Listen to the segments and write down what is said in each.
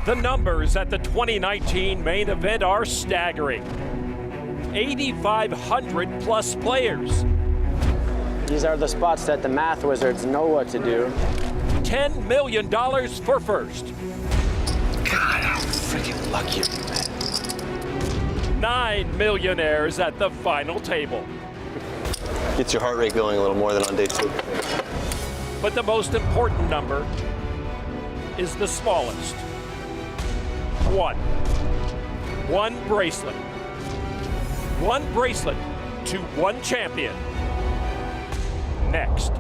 The numbers at the 2019 main event are staggering. 8,500 plus players. These are the spots that the math wizards know what to do. $10 million for first. God, how freaking lucky are you, man? 9 millionaires at the final table. Gets your heart rate going a little more than on day two. But the most important number is the smallest. One bracelet. One bracelet to one champion. Next.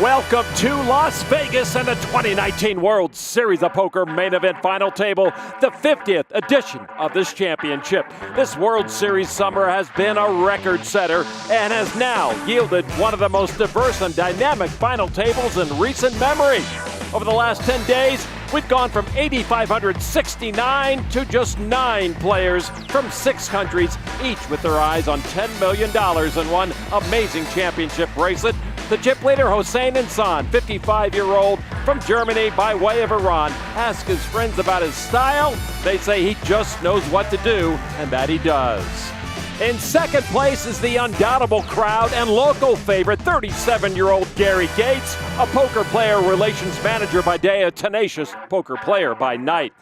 Welcome to Las Vegas and the 2019 World Series of Poker main event final table, the 50th edition of this championship. This World Series summer has been a record setter and has now yielded one of the most diverse and dynamic final tables in recent memory. Over the last 10 days, we've gone from 8,569 to just 9 players from 6 countries, each with their eyes on $10 million and one amazing championship bracelet. The chip leader, Hossein Insan, 55-year-old from Germany by way of Iran. Ask his friends about his style. They say he just knows what to do, and that he does. In second place is the undoubtable crowd and local favorite, 37-year-old Gary Gates, a poker player relations manager by day, a tenacious poker player by night.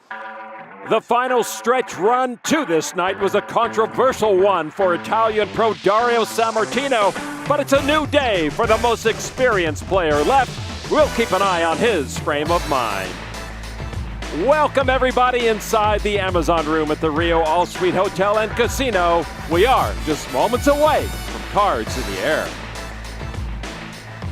The final stretch run to this night was a controversial one for Italian pro Dario Sammartino, but it's a new day for the most experienced player left. We'll keep an eye on his frame of mind. Welcome everybody inside the Amazon room at the Rio All Suite Hotel and Casino. We are just moments away from cards in the air.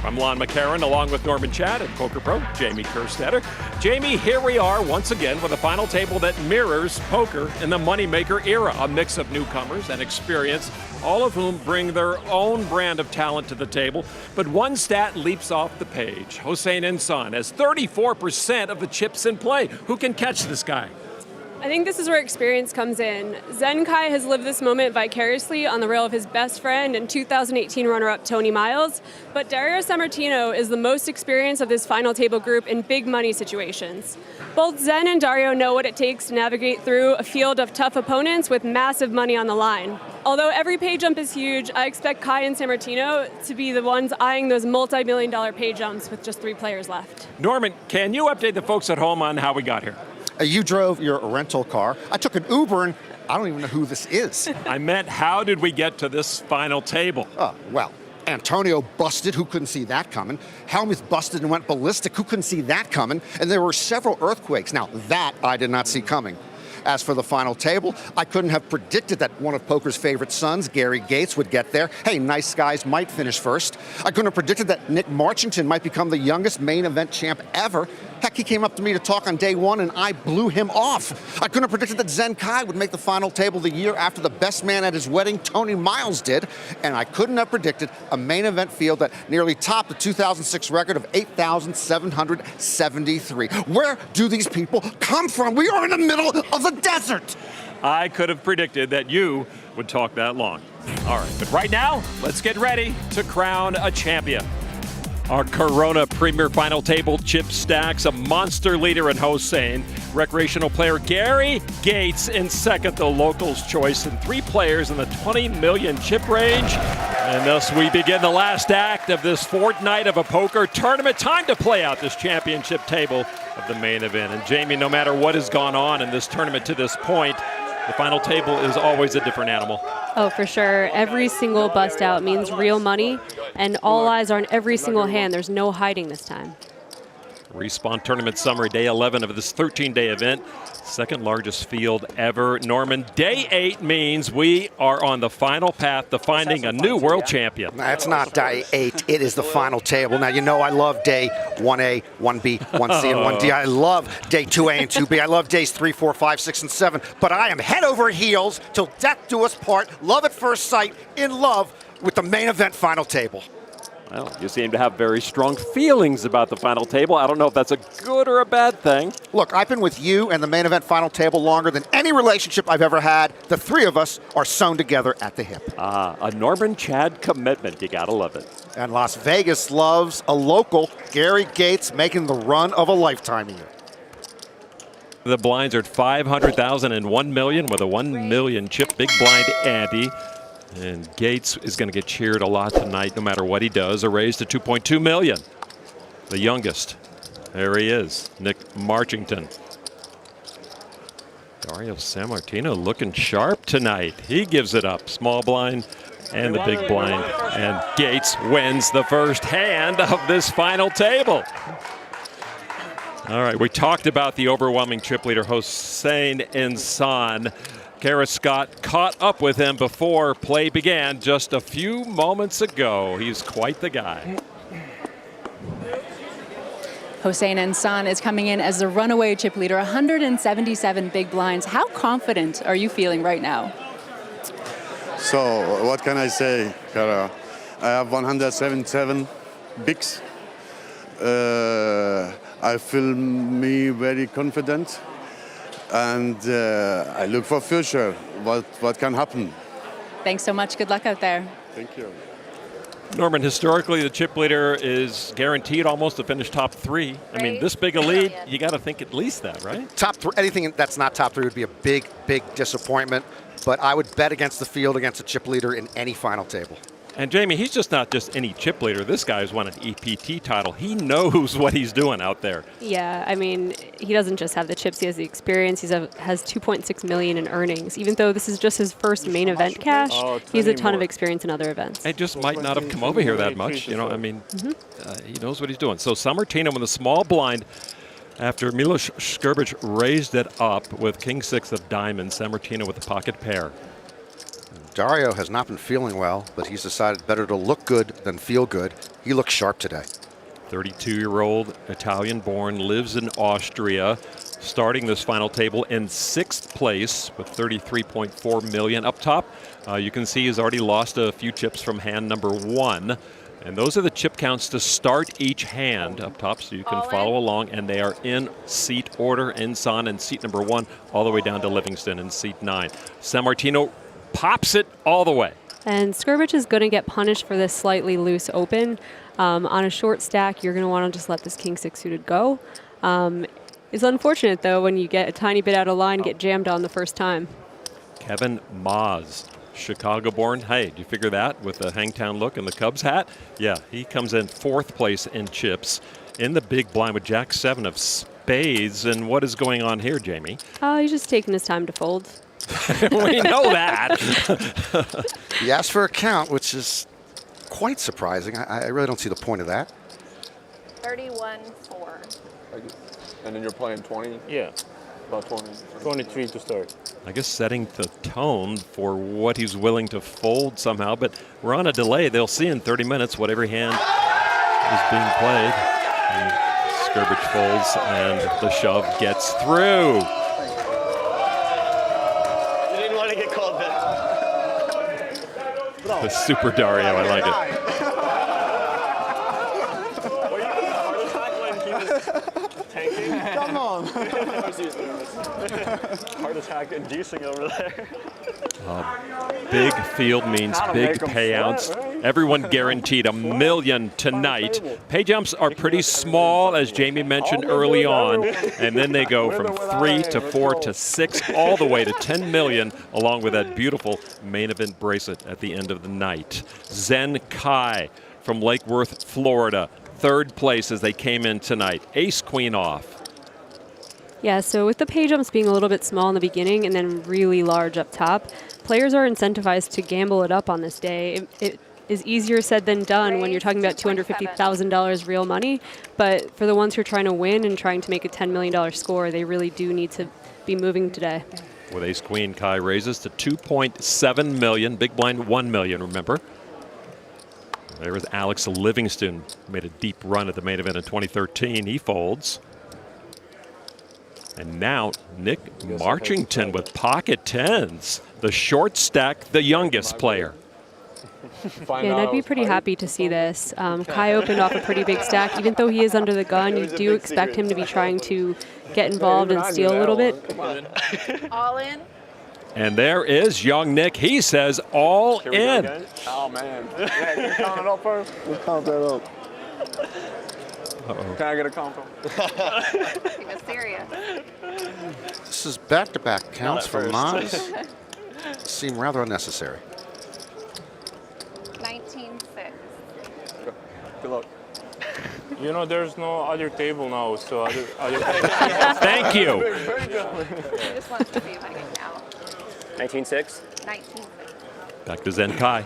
I'm Lon McCarron, along with Norman Chad and Poker Pro Jamie Kerstetter. Jamie, here we are once again with a final table that mirrors poker in the moneymaker era, a mix of newcomers and experience, all of whom bring their own brand of talent to the table. But one stat leaps off the page. Hossein Insan has 34% of the chips in play. Who can catch this guy? I think this is where experience comes in. Zen Kai has lived this moment vicariously on the rail of his best friend and 2018 runner-up Tony Miles, but Dario Sammartino is the most experienced of this final table group in big money situations. Both Zen and Dario know what it takes to navigate through a field of tough opponents with massive money on the line. Although every pay jump is huge, I expect Kai and Sammartino to be the ones eyeing those multi-million-dollar pay jumps with just 3 players left. Norman, can you update the folks at home on how we got here? You drove your rental car. I took an Uber, and I don't even know who this is. I meant, how did we get to this final table? Well, Antonio busted, who couldn't see that coming? Helmuth busted and went ballistic, who couldn't see that coming? And there were several earthquakes. Now, that I did not see coming. As for the final table, I couldn't have predicted that one of poker's favorite sons, Gary Gates, would get there. Hey, Nice Guys might finish first. I couldn't have predicted that Nick Marchington might become the youngest main event champ ever. Heck, he came up to me to talk on day one, and I blew him off. I couldn't have predicted that Zen Kai would make the final table the year after the best man at his wedding, Tony Miles, did. And I couldn't have predicted a main event field that nearly topped the 2006 record of 8,773. Where do these people come from? We are in the middle of the desert. I could have predicted that you would talk that long. All right, but right now, let's get ready to crown a champion. Our Corona Premier Final Table chip stacks, a monster leader in Hossein, recreational player Gary Gates in second, the locals' choice, and 3 players in the 20 million chip range. And thus we begin the last act of this fortnight of a poker tournament. Time to play out this championship table of the main event. And Jamie, no matter what has gone on in this tournament to this point, the final table is always a different animal. Oh, for sure. Every single bust out means real money, and all eyes are on every single hand. There's no hiding this time. Respawn Tournament Summary, day 11 of this 13-day event. Second largest field ever. Norman, day 8 means we are on the final path to finding a new world champion. That's not day 8. It is the final table. Now, you know I love day 1A, 1B, 1C, and 1D. I love day 2A and 2B. I love days 3, 4, 5, 6, and 7. But I am head over heels till death do us part. Love at first sight. In love with the main event final table. Well, you seem to have very strong feelings about the final table. I don't know if that's a good or a bad thing. Look, I've been with you and the main event final table longer than any relationship I've ever had. The three of us are sewn together at the hip. A Norman Chad commitment. You gotta love it. And Las Vegas loves a local, Gary Gates, making the run of a lifetime here. The blinds are at 500,000 and 1 million with a 1 million chip big blind ante. And Gates is going to get cheered a lot tonight no matter what he does. A raise to 2.2 million. The youngest. There he is, Nick Marchington. Dario Sammartino looking sharp tonight. He gives it up. Small blind and the big blind. And Gates wins the first hand of this final table. All right, we talked about the overwhelming chip leader, Hossein Insan. Kara Scott caught up with him before play began just a few moments ago. He's quite the guy. Hossein Insan is coming in as the runaway chip leader, 177 big blinds. How confident are you feeling right now? So what can I say, Kara? I have 177 bigs. I feel me very confident. And I look for future, what can happen. Thanks so much. Good luck out there. Thank you. Norman, historically, the chip leader is guaranteed almost to finish top three. I mean, this big a lead, you got to think at least that, right? Top three, anything that's not top three would be a big, big disappointment. But I would bet against the field against a chip leader in any final table. And Jamie, he's just not just any chip leader. This guy's won an EPT title. He knows what he's doing out there. Yeah, I mean, he doesn't just have the chips, he has the experience. He has 2.6 million in earnings. Even though this is just his first main event cash, he has a ton of experience in other events. He just might not have come over here that much. You know, I mean, he knows what he's doing. So Sammartino with a small blind after Milos Skrbic raised it up with king six of diamonds. Sammartino with the pocket pair. Dario has not been feeling well, but he's decided better to look good than feel good. He looks sharp today. 32-year-old Italian-born, lives in Austria, starting this final table in 6th place with 33.4 million. Up top, you can see he's already lost a few chips from hand number 1. And those are the chip counts to start each hand up top, so you can follow along. And they are in seat order. Insan in seat number 1, all the way down to Livingston in seat 9. Sammartino pops it all the way. And Skrbic is going to get punished for this slightly loose open. On a short stack, you're going to want to just let this king six suited go. It's unfortunate, though, when you get a tiny bit out of line, get jammed on the first time. Kevin Maas, Chicago-born. Hey, did you figure that with the Hangtown look and the Cubs hat? Yeah, he comes in 4th place in chips in the big blind with Jack 7 of spades. And what is going on here, Jamie? Oh, he's just taking his time to fold. We know that. He asked for a count, which is quite surprising. I really don't see the point of that. 31-4. And then you're playing 20? Yeah. About 20. 23 to start. I guess setting the tone for what he's willing to fold somehow, but we're on a delay. They'll see in 30 minutes what every hand is being played. And Skrbic folds and the shove gets through. The Super Dario, I like it. Come on. Heart attack inducing over there. Big field means big payouts. Everyone guaranteed $1 million tonight. Pay jumps are pretty small, as Jamie mentioned early on, and then they go from 3 to 4 to 6, all the way to $10 million, along with that beautiful main event bracelet at the end of the night. Zen Kai from Lake Worth, Florida, 3rd place as they came in tonight. Ace Queen off. Yeah, so with the pay jumps being a little bit small in the beginning and then really large up top, players are incentivized to gamble it up on this day. It is easier said than done when you're talking about $250,000 real money, but for the ones who are trying to win and trying to make a $10 million score, they really do need to be moving today. With Ace Queen, Kai raises to 2.7 million. Big blind 1 million, remember. There was Alex Livingston, made a deep run at the main event in 2013. He folds. And now Nick Marchington with pocket tens. The short stack, the youngest player. Find Yeah, and out I'd be I was pretty tight. happy to see this. Kai opened off a pretty big stack. Even though he is under the gun, you do expect him to be trying to get involved and steal a little bit. All in. And there is young Nick. He says all Here we go in. again. Oh man. Yeah, can you count it up first? Let's count that up. Can I get a count? He was serious. This is back-to-back counts at for first. Maz. Seem rather unnecessary. 19-6. Good luck. You know, there's no other table now, so other Thank you. He just wants to see if I can count. 19-6. 19-6. Back to Zen Kai.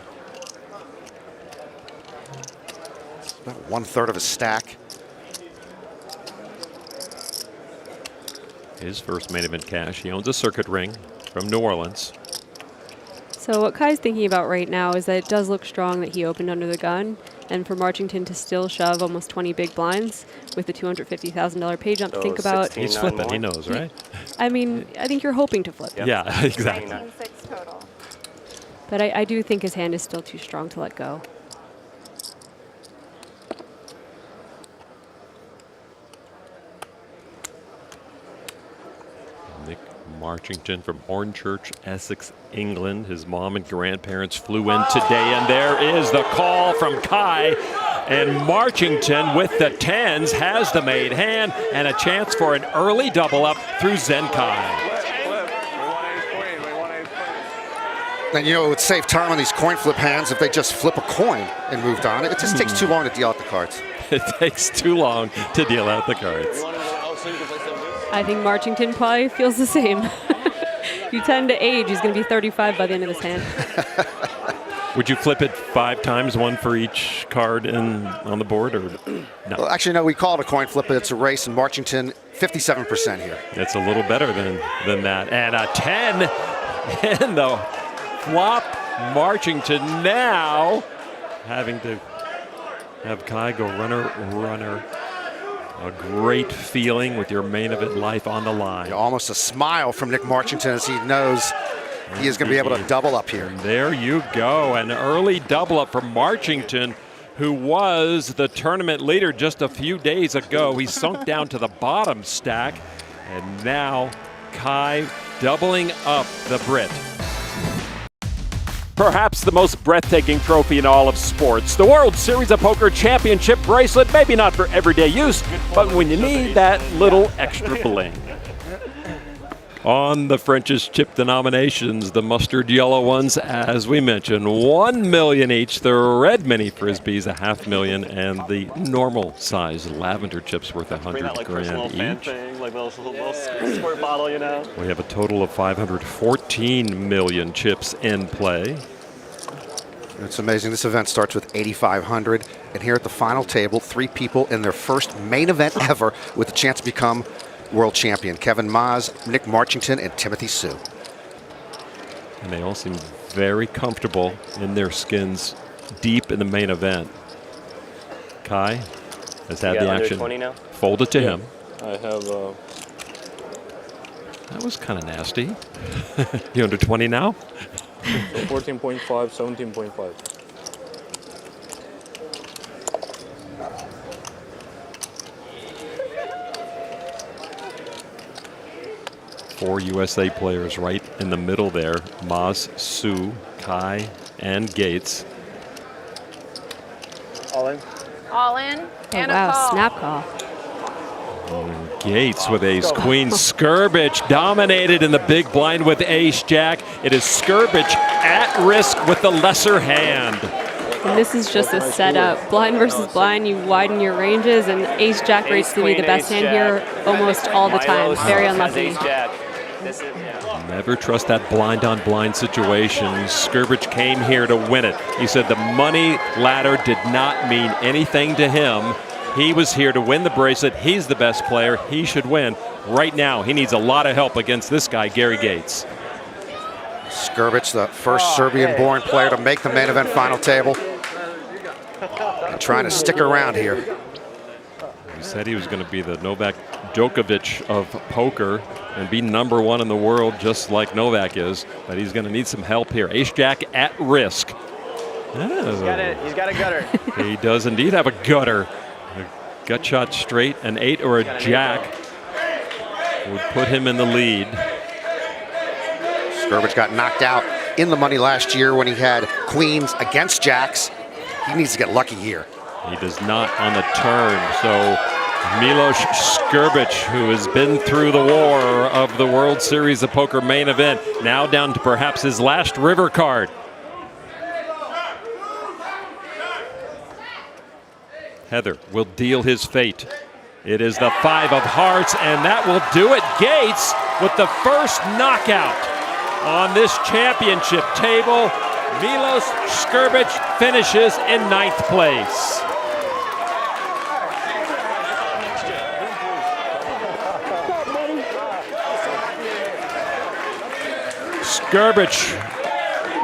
About 1/3 of a stack. His first main event cash. He owns a circuit ring from New Orleans. So what Kai's thinking about right now is that it does look strong that he opened under the gun, and for Marchington to still shove almost 20 big blinds with the $250,000 pay jump to think about. He's flipping. He knows, right? I mean, I think you're hoping to flip. Yeah, exactly. 19-6 total. But I do think his hand is still too strong to let go. Nick Marchington from Hornchurch, Essex, England. His mom and grandparents flew in today, and there is the call from Kai. And Marchington with the tens has the made hand and a chance for an early double up through Zen Kai. And you know, it would save time on these coin flip hands if they just flip a coin and moved on. It just takes too long to deal out the cards. It takes too long to deal out the cards. I think Marchington probably feels the same. You tend to age. He's going to be 35 by the end of this hand. Would you flip it 5 times, one for each card on the board, or no? Well, actually, no, we call it a coin flip, but it's a race, and Marchington, 57% here. It's a little better than that. And a 10 in the flop. Marchington now having to have Kai go runner. A great feeling with your main event life on the line. Almost a smile from Nick Marchington as he knows he is going to be able to double up here. And there you go, an early double up from Marchington, who was the tournament leader just a few days ago. He sunk down to the bottom stack, and now Kai doubling up the Brit. Perhaps the most breathtaking trophy in all of sports, the World Series of Poker Championship bracelet. Maybe not for everyday use, but when you need that little extra bling. On the French's chip denominations, the mustard yellow ones, as we mentioned, $1 million each. The red mini frisbees, $500,000, and the normal size lavender chips worth $100 grand each. Thing, like little squirt bottle, you know. We have a total of 514 million chips in play. It's amazing. This event starts with 8,500, and here at the final table, 3 people in their first main event ever with a chance to become world champion. Kevin Maz, Nick Marchington, and Timothy Sue. And they all seem very comfortable in their skins deep in the main event. Kai has had the action. 20 now? Folded to him. I have That was kind of nasty. You under 20 now? 14.5, 17.5. Four USA players right in the middle there. Maz, Sue, Kai, and Gates. All in? All in. Oh, And a wow, call. snap call. Gates with ace queen. Skirbich dominated in the big blind with ace jack. It is Skirbich at risk with the lesser hand. And this is just a setup. Blind versus blind, you widen your ranges, and ace jack rates to be the best hand here almost all the time. Very unlucky. Never trust that blind on blind situation. Skirbich came here to win it. He said the money ladder did not mean anything to him. He was here to win the bracelet. He's the best player. He should win. Right now, he needs a lot of help against this guy, Gary Gates. Skirbich, the first Serbian-born player to make the main event final table. And trying to stick around here. He said he was going to be the Novak Djokovic of poker and be #1 in the world just like Novak is, but he's going to need some help here. Ace-Jack at risk. He's got a gutter. He does indeed have a gutter. A gut shot straight, an 8 or a jack would put him in the lead. Skrbich got knocked out in the money last year when he had queens against jacks. He needs to get lucky here. He does not on the turn. So Milos Skrbich, who has been through the war of the World Series of Poker main event, now down to perhaps his last river card. Heather will deal his fate. It is the 5 of hearts, and that will do it. Gates with the first knockout on this championship table. Milos Skrbich finishes in 9th place. Skrbich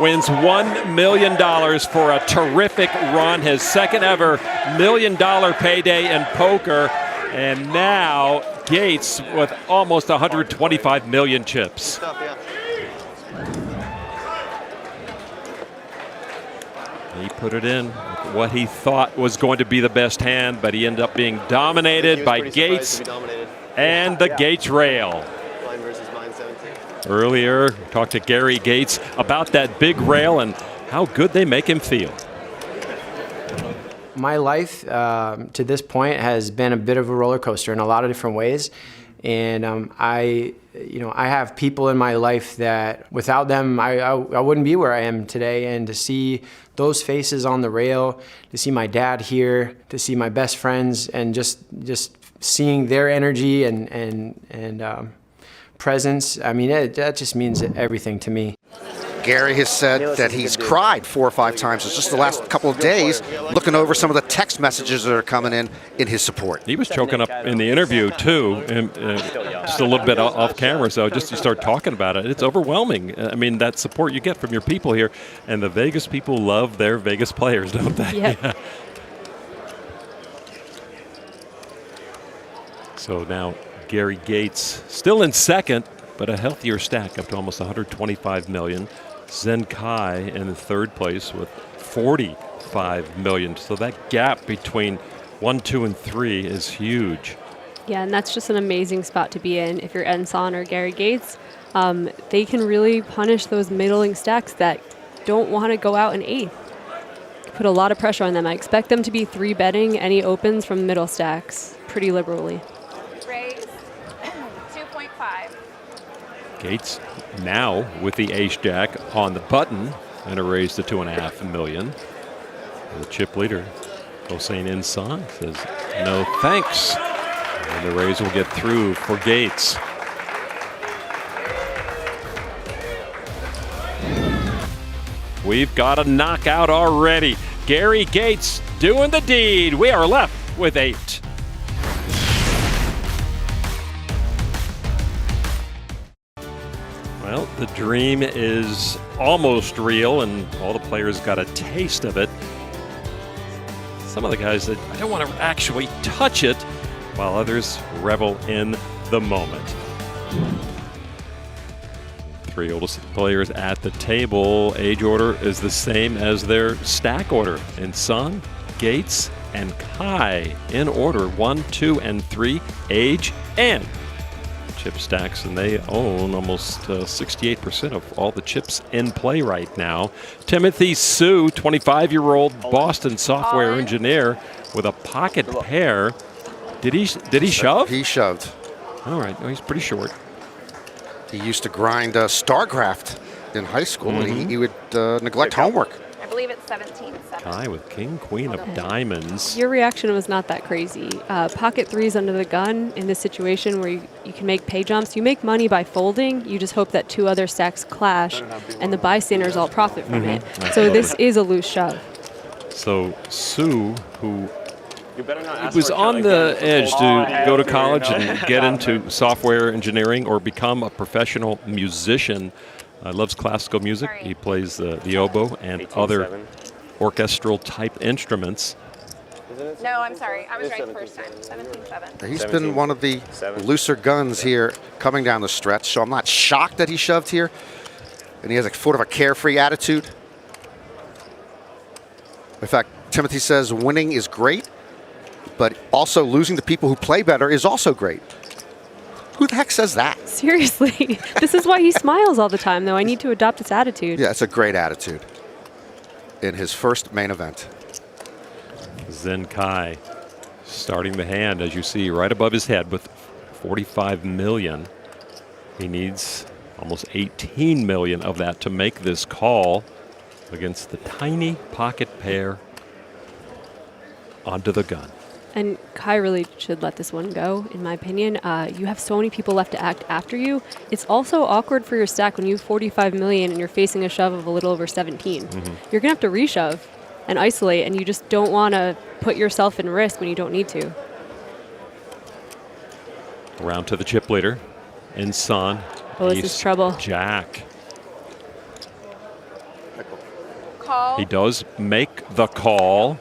wins $1 million for a terrific run, his second ever $1 million payday in poker. And now Gates with almost 125 million chips. He put it in what he thought was going to be the best hand, but he ended up being dominated by Gates and the Gates rail. Earlier, talked to Gary Gates about that big rail and how good they make him feel. My life to this point has been a bit of a roller coaster in a lot of different ways. And I have people in my life that without them, I wouldn't be where I am today. And to see those faces on the rail, to see my dad here, to see my best friends, and just seeing their energy and presence, I mean, that just means everything to me. Gary has said that he's cried 4 or 5 times just the last couple of days looking over some of the text messages that are coming in his support. He was choking up in the interview too, and just a little bit off camera, so just to start talking about it, it's overwhelming. I mean, that support you get from your people here, and the Vegas people love their Vegas players, don't they? Yep. Yeah. So now Gary Gates still in second, but a healthier stack up to almost 125 million. Zen Kai in third place with 45 million. So that gap between 1, 2, and 3 is huge. Yeah, and that's just an amazing spot to be in if you're Enson or Gary Gates. They can really punish those middling stacks that don't want to go out in 8th. Put a lot of pressure on them. I expect them to be 3-betting any opens from middle stacks pretty liberally. Raise 2.5. Gates now with the ace-jack on the button and a raise to 2.5 million. The chip leader, Hossein Insan, says no thanks. And the raise will get through for Gates. We've got a knockout already. Gary Gates doing the deed. We are left with 8. Well, the dream is almost real, and all the players got a taste of it. Some of the guys that I don't want to actually touch it, while others revel in the moment. 3 oldest players at the table. Age order is the same as their stack order. Insan, Gates, and Kai in order 1, 2, and 3. Age and chip stacks, and they own almost 68% of all the chips in play right now. Timothy Sue, 25-year-old Boston software engineer with a pocket pair. Did he shove? He shoved. All right, well, he's pretty short. He used to grind StarCraft in high school, and he would neglect homework. I believe it's 17-7. Kai with king, queen of diamonds. Your reaction was not that crazy. Pocket 3s under the gun in this situation where you can make pay jumps. You make money by folding. You just hope that 2 other stacks clash and the bystanders all profit from it. So this is a loose shove. So Sue, who was on the edge to go to college and get into software engineering or become a professional musician, loves classical music. He plays the oboe and other orchestral type instruments. No, I'm sorry. I was right the first time. 17-7. He's been one of the looser guns here coming down the stretch, so I'm not shocked that he shoved here. And he has a sort of a carefree attitude. In fact, Timothy says winning is great, but also losing to people who play better is also great. Who the heck says that? Seriously. This is why he smiles all the time, though. I need to adopt this attitude. Yeah, it's a great attitude in his first main event. Zen Kai starting the hand, as you see, right above his head with 45 million. He needs almost 18 million of that to make this call against the tiny pocket pair onto the gun. And Kai really should let this one go, in my opinion. You have so many people left to act after you. It's also awkward for your stack when you have 45 million and you're facing a shove of a little over 17. You're going to have to reshove and isolate, and you just don't want to put yourself in risk when you don't need to. Around to the chip leader, Insan. Oh, this is trouble. Jack. Call. He does make the call.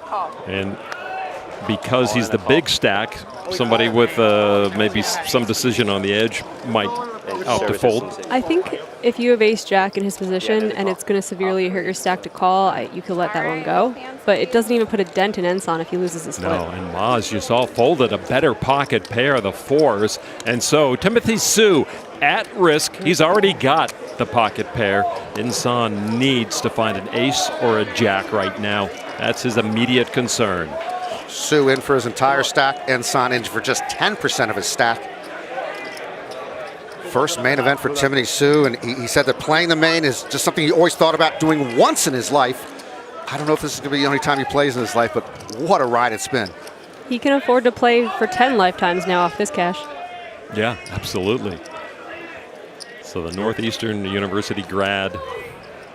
Call. And because he's the big stack, somebody with maybe some decision on the edge might out to fold. I think if you have ace-jack in his position and it's going to severely hurt your stack to call, you could let that one go. But it doesn't even put a dent in Ensan if he loses his flip. No, and Maz just all folded a better pocket pair, the fours. And so Timothy Sue at risk. He's already got the pocket pair. Insan needs to find an ace or a jack right now. That's his immediate concern. Sue in for his entire stack, Insan in for just 10% of his stack. First main event for Timothy Sue, and he said that playing the main is just something he always thought about doing once in his life. I don't know if this is going to be the only time he plays in his life, but what a ride it's been. He can afford to play for 10 lifetimes now off this cash. Yeah, absolutely. So the Northeastern University grad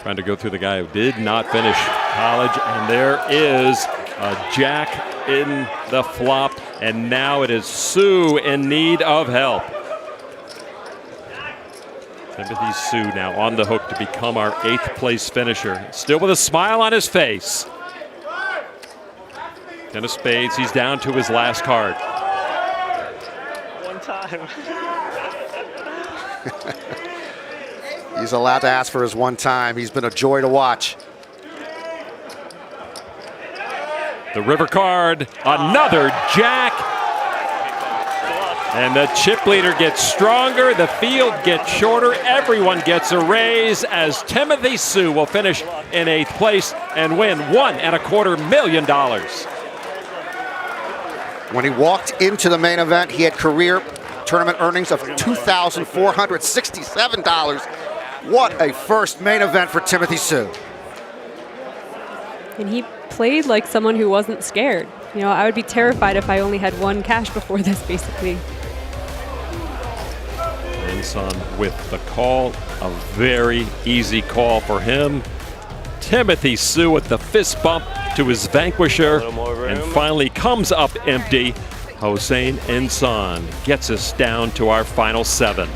trying to go through the guy who did not finish college, and there is a jack in the flop, and now it is Sue in need of help. Timothy Sue now on the hook to become our 8th place finisher. Still with a smile on his face. 10 of spades, he's down to his last card. One time. He's allowed to ask for his one time. He's been a joy to watch. The river card, another jack. And the chip leader gets stronger, the field gets shorter, everyone gets a raise as Timothy Sue will finish in 8th place and win $1.25 million. When he walked into the main event, he had career tournament earnings of $2,467. What a first main event for Timothy Sue. And he played like someone who wasn't scared. You know, I would be terrified if I only had one cash before this, basically. Insan with the call, a very easy call for him. Timothy Sue with the fist bump to his vanquisher and finally comes up empty. Hossein Insan gets us down to our final 7.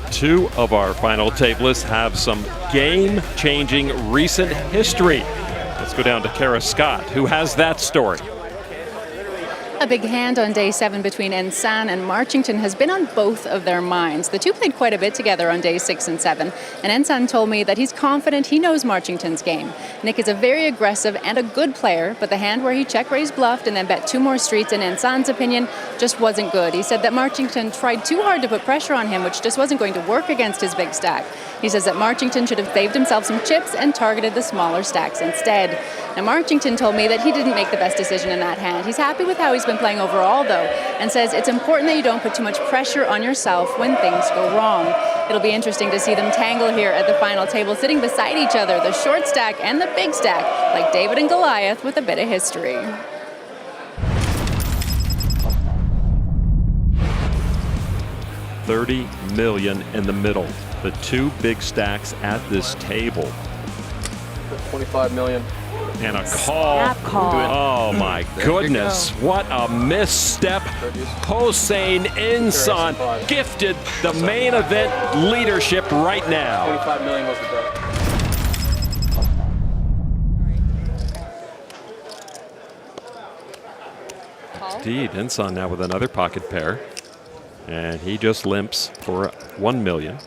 Two of our final tablists have some game-changing recent history. Let's go down to Kara Scott, who has that story. A big hand on day 7 between Insan and Marchington has been on both of their minds. The two played quite a bit together on days 6 and 7, and Insan told me that he's confident he knows Marchington's game. Nick is a very aggressive and a good player, but the hand where he check-raised bluffed and then bet 2 more streets, in Insan's opinion, just wasn't good. He said that Marchington tried too hard to put pressure on him, which just wasn't going to work against his big stack. He says that Marchington should have saved himself some chips and targeted the smaller stacks instead. Now, Marchington told me that he didn't make the best decision in that hand. He's happy with how he's been playing overall, though, and says it's important that you don't put too much pressure on yourself when things go wrong. It'll be interesting to see them tangle here at the final table, sitting beside each other, the short stack and the big stack, like David and Goliath with a bit of history. $30 million in the middle. The two big stacks at this table. 25 million. And a call. Snap call. Oh my goodness. What a misstep. Hossein Insan gifted the main event leadership right now. 25 million was the bet. Indeed, Ensign now with another pocket pair. And he just limps for $1 million.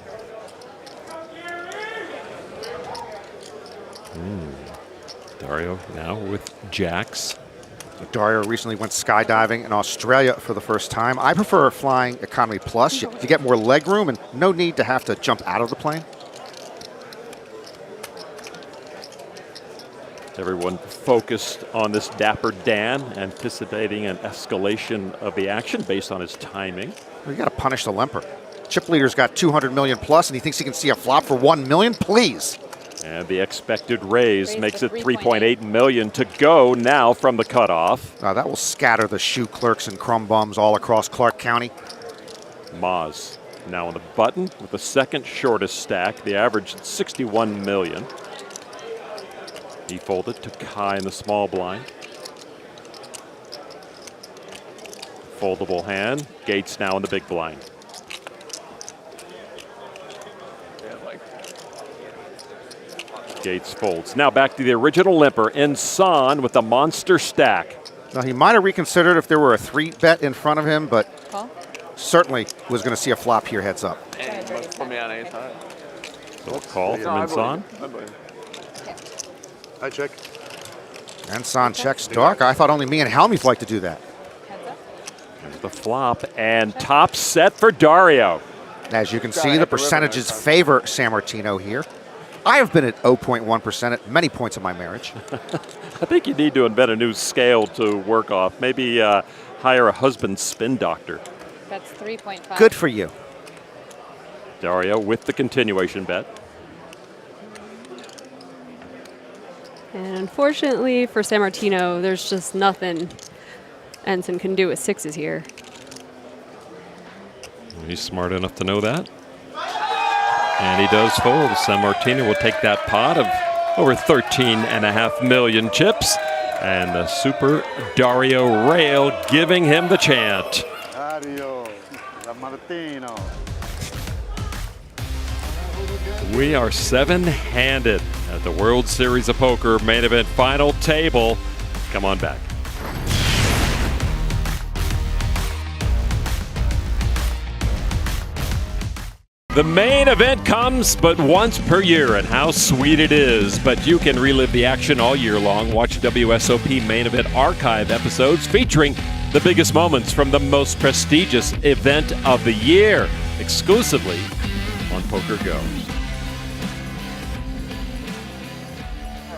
Dario now with jacks. Dario recently went skydiving in Australia for the first time. I prefer flying economy plus. You get more leg room and no need to have to jump out of the plane. Everyone focused on this dapper Dan, anticipating an escalation of the action based on his timing. You got to punish the limper. Chip leader's got 200 million plus, and he thinks he can see a flop for 1 million. Please. And the expected raise makes it 3.8 million to go now from the cutoff. That will scatter the shoe clerks and crumb bums all across Clark County. Maz now on the button with the second shortest stack. The average 61 million. He folded to Kai in the small blind. Foldable hand. Gates now in the big blind. Gates folds. Now back to the original limper. Ensign with the monster stack. Now he might have reconsidered if there were a 3-bet in front of him, but certainly was going to see a flop here heads up. Put me on ace high. So a call from Ensign. I check. Ensign checks dark. I thought only me and Helmuth like to do that. There's the flop and top set for Dario. As you can see, the percentages favor San Martino here. I have been at 0.1% at many points in my marriage. I think you need to invent a new scale to work off. Maybe hire a husband spin doctor. That's 3.5. Good for you. Dario with the continuation bet. And unfortunately for San Martino, there's just nothing Ensign can do with sixes here. He's smart enough to know that. And he does fold. San Martino will take that pot of over 13.5 million chips. And the Super Dario Rail giving him the chant. Dario, San Martino. We are seven-handed at the World Series of Poker main event final table. Come on back. The main event comes but once per year, and how sweet it is. But you can relive the action all year long. Watch WSOP main event archive episodes featuring the biggest moments from the most prestigious event of the year, exclusively on Poker Go.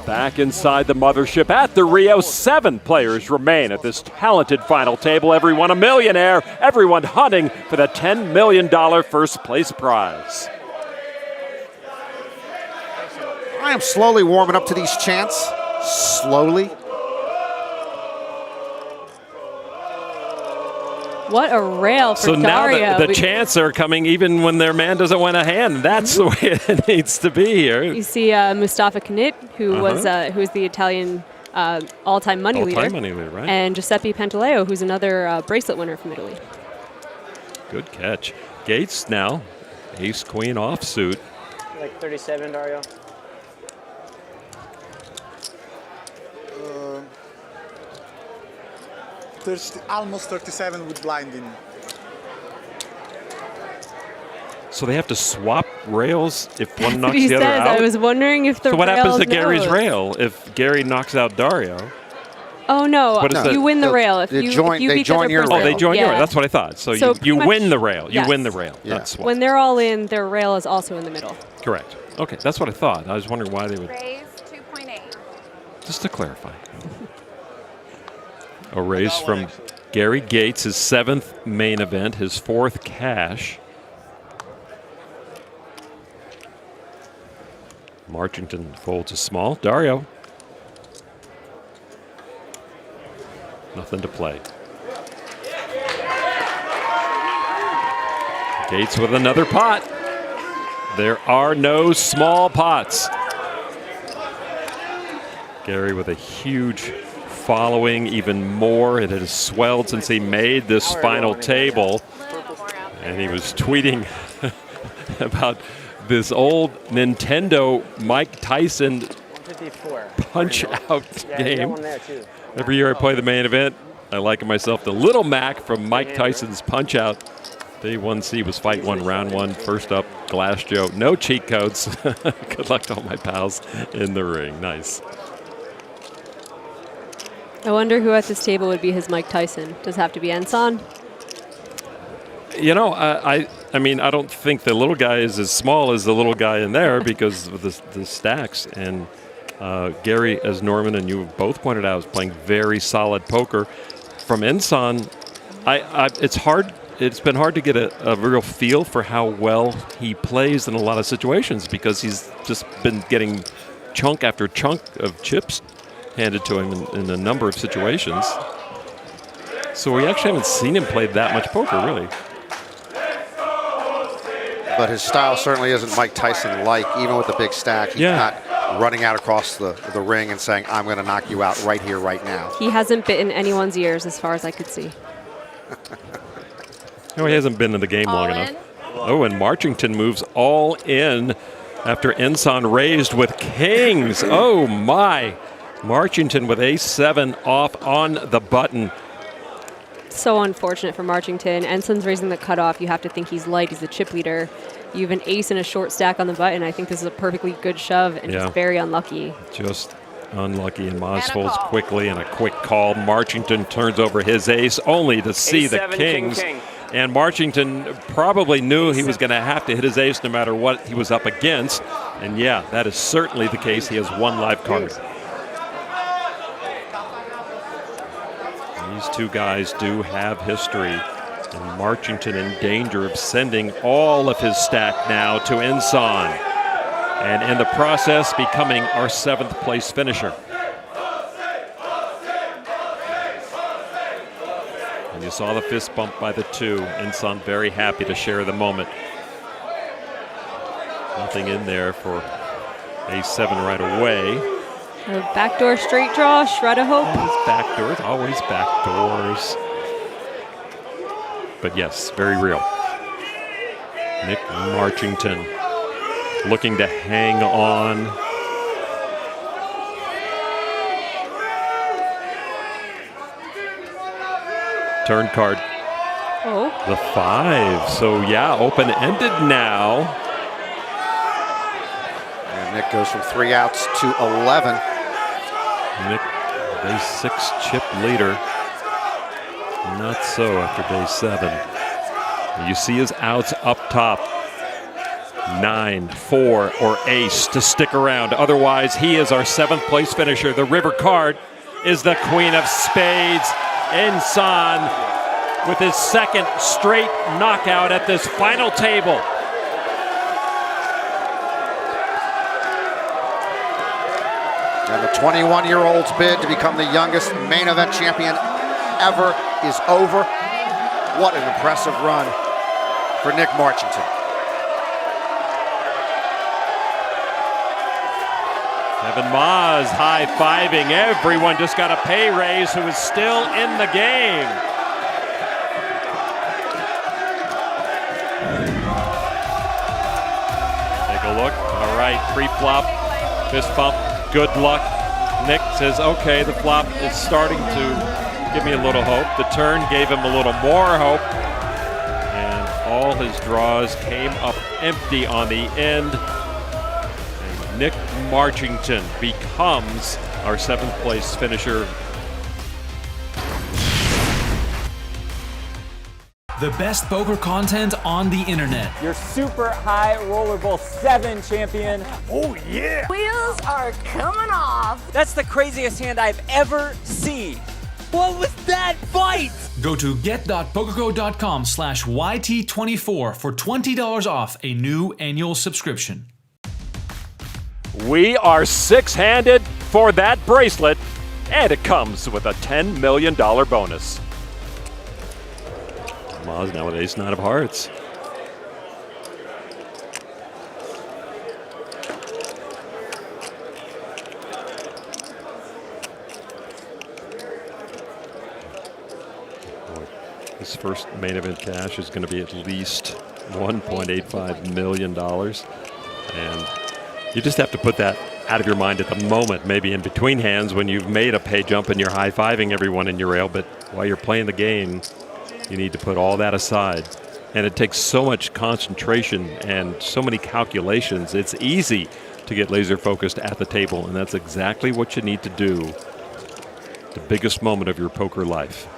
Back inside the mothership at the Rio, 7 players remain at this talented final table. Everyone a millionaire, everyone hunting for the $10 million first place prize. I am slowly warming up to these chants. Slowly. What a rail for Dario. So now the chants are coming even when their man doesn't win a hand. That's the way it needs to be here. You see Mustafa Knit, who was the Italian all-time money leader. All-time money leader, right. And Giuseppe Pantaleo, who's another bracelet winner from Italy. Good catch. Gates now, ace-queen offsuit. Like 37, Dario. Almost 37 with blinding. So they have to swap rails if one knocks he the other says. out? I was wondering if the So what rail happens to knows. Gary's rail if Gary knocks out Dario? Oh, no. You win the rail. If you beat the other person. Oh, they join your rail. That's what I thought. So you pretty win the rail. You yes. win the rail. That's what. When they're all in, their rail is also in the middle. Correct. Okay, that's what I thought. I was wondering why they would. Raise 2.8. Just to clarify. A raise from Gary Gates, his 7th main event, his 4th cash. Marchington folds a small. Dario. Nothing to play. Gates with another pot. There are no small pots. Gary with a huge following, even more. It has swelled since he made this final table. And he was tweeting about this old Nintendo Mike Tyson punch-out game. Every year I play the main event, I liken myself to Little Mac from Mike Tyson's Punch-Out! Day 1C was fight 1, round 1. First up, Glass Joe. No cheat codes. Good luck to all my pals in the ring. Nice. I wonder who at this table would be his Mike Tyson. Does it have to be Enson? You know, I mean, I don't think the little guy is as small as the little guy in there because of the stacks. And Gary, as Norman and you both pointed out, is playing very solid poker. From Enson, it's hard. It's been hard to get a real feel for how well he plays in a lot of situations because he's just been getting chunk after chunk of chips handed to him in a number of situations. So we actually haven't seen him play that much poker, really. But his style certainly isn't Mike Tyson-like, even with the big stack. He's not running out across the ring and saying, I'm going to knock you out right here, right now. He hasn't bitten anyone's ears as far as I could see. No, he hasn't been in the game long enough. Oh, and Marchington moves all in after Enson raised with kings. Oh, my. Marchington with ace-7 off on the button. So unfortunate for Marchington. Enson's raising the cutoff. You have to think he's light. He's the chip leader. You have an ace and a short stack on the button. I think this is a perfectly good shove and just very unlucky. Just unlucky, and Maz folds quickly and a quick call. Marchington turns over his ace only to see the kings. King. And Marchington probably knew he was going to have to hit his ace no matter what he was up against. And yeah, that is certainly the case. He has one live card. These two guys do have history. And Marchington in danger of sending all of his stack now to Enson. And in the process, becoming our 7th place finisher. And you saw the fist bump by the 2. Enson very happy to share the moment. Nothing in there for ace-7 right away. A backdoor straight draw, shred of hope. Always backdoors. But yes, very real. Nick Marchington looking to hang on. Turn card. Oh. The 5. So yeah, open-ended now. And Nick goes from 3 outs to 11. Nick, day 6 chip leader. Not so after day 7. You see his outs up top. 9, 4, or ace to stick around. Otherwise, he is our 7th place finisher. The river card is the queen of spades. Enson with his 2nd straight knockout at this final table. And the 21-year-old's bid to become the youngest main event champion ever is over. What an impressive run for Nick Marchington. Kevin Maz high-fiving everyone. Just got a pay raise who is still in the game. Take a look. All right, pre-flop, fist bump, good luck. Nick says, okay, the flop is starting to give me a little hope. The turn gave him a little more hope. And all his draws came up empty on the end. And Nick Marchington becomes our 7th place finisher. The best poker content on the internet. Your super high rollerball 7 champion. Oh yeah! Wheels are coming off. That's the craziest hand I've ever seen. What was that fight? Go to get.pokergo.com/YT24 for $20 off a new annual subscription. We are 6-handed for that bracelet, and it comes with a $10 million bonus. Maz now with ace-9 of hearts. His first main event cash is going to be at least $1.85 million. And you just have to put that out of your mind at the moment, maybe in between hands when you've made a pay jump and you're high-fiving everyone in your rail, but while you're playing the game, you need to put all that aside. And it takes so much concentration and so many calculations. It's easy to get laser focused at the table, and that's exactly what you need to do. The biggest moment of your poker life.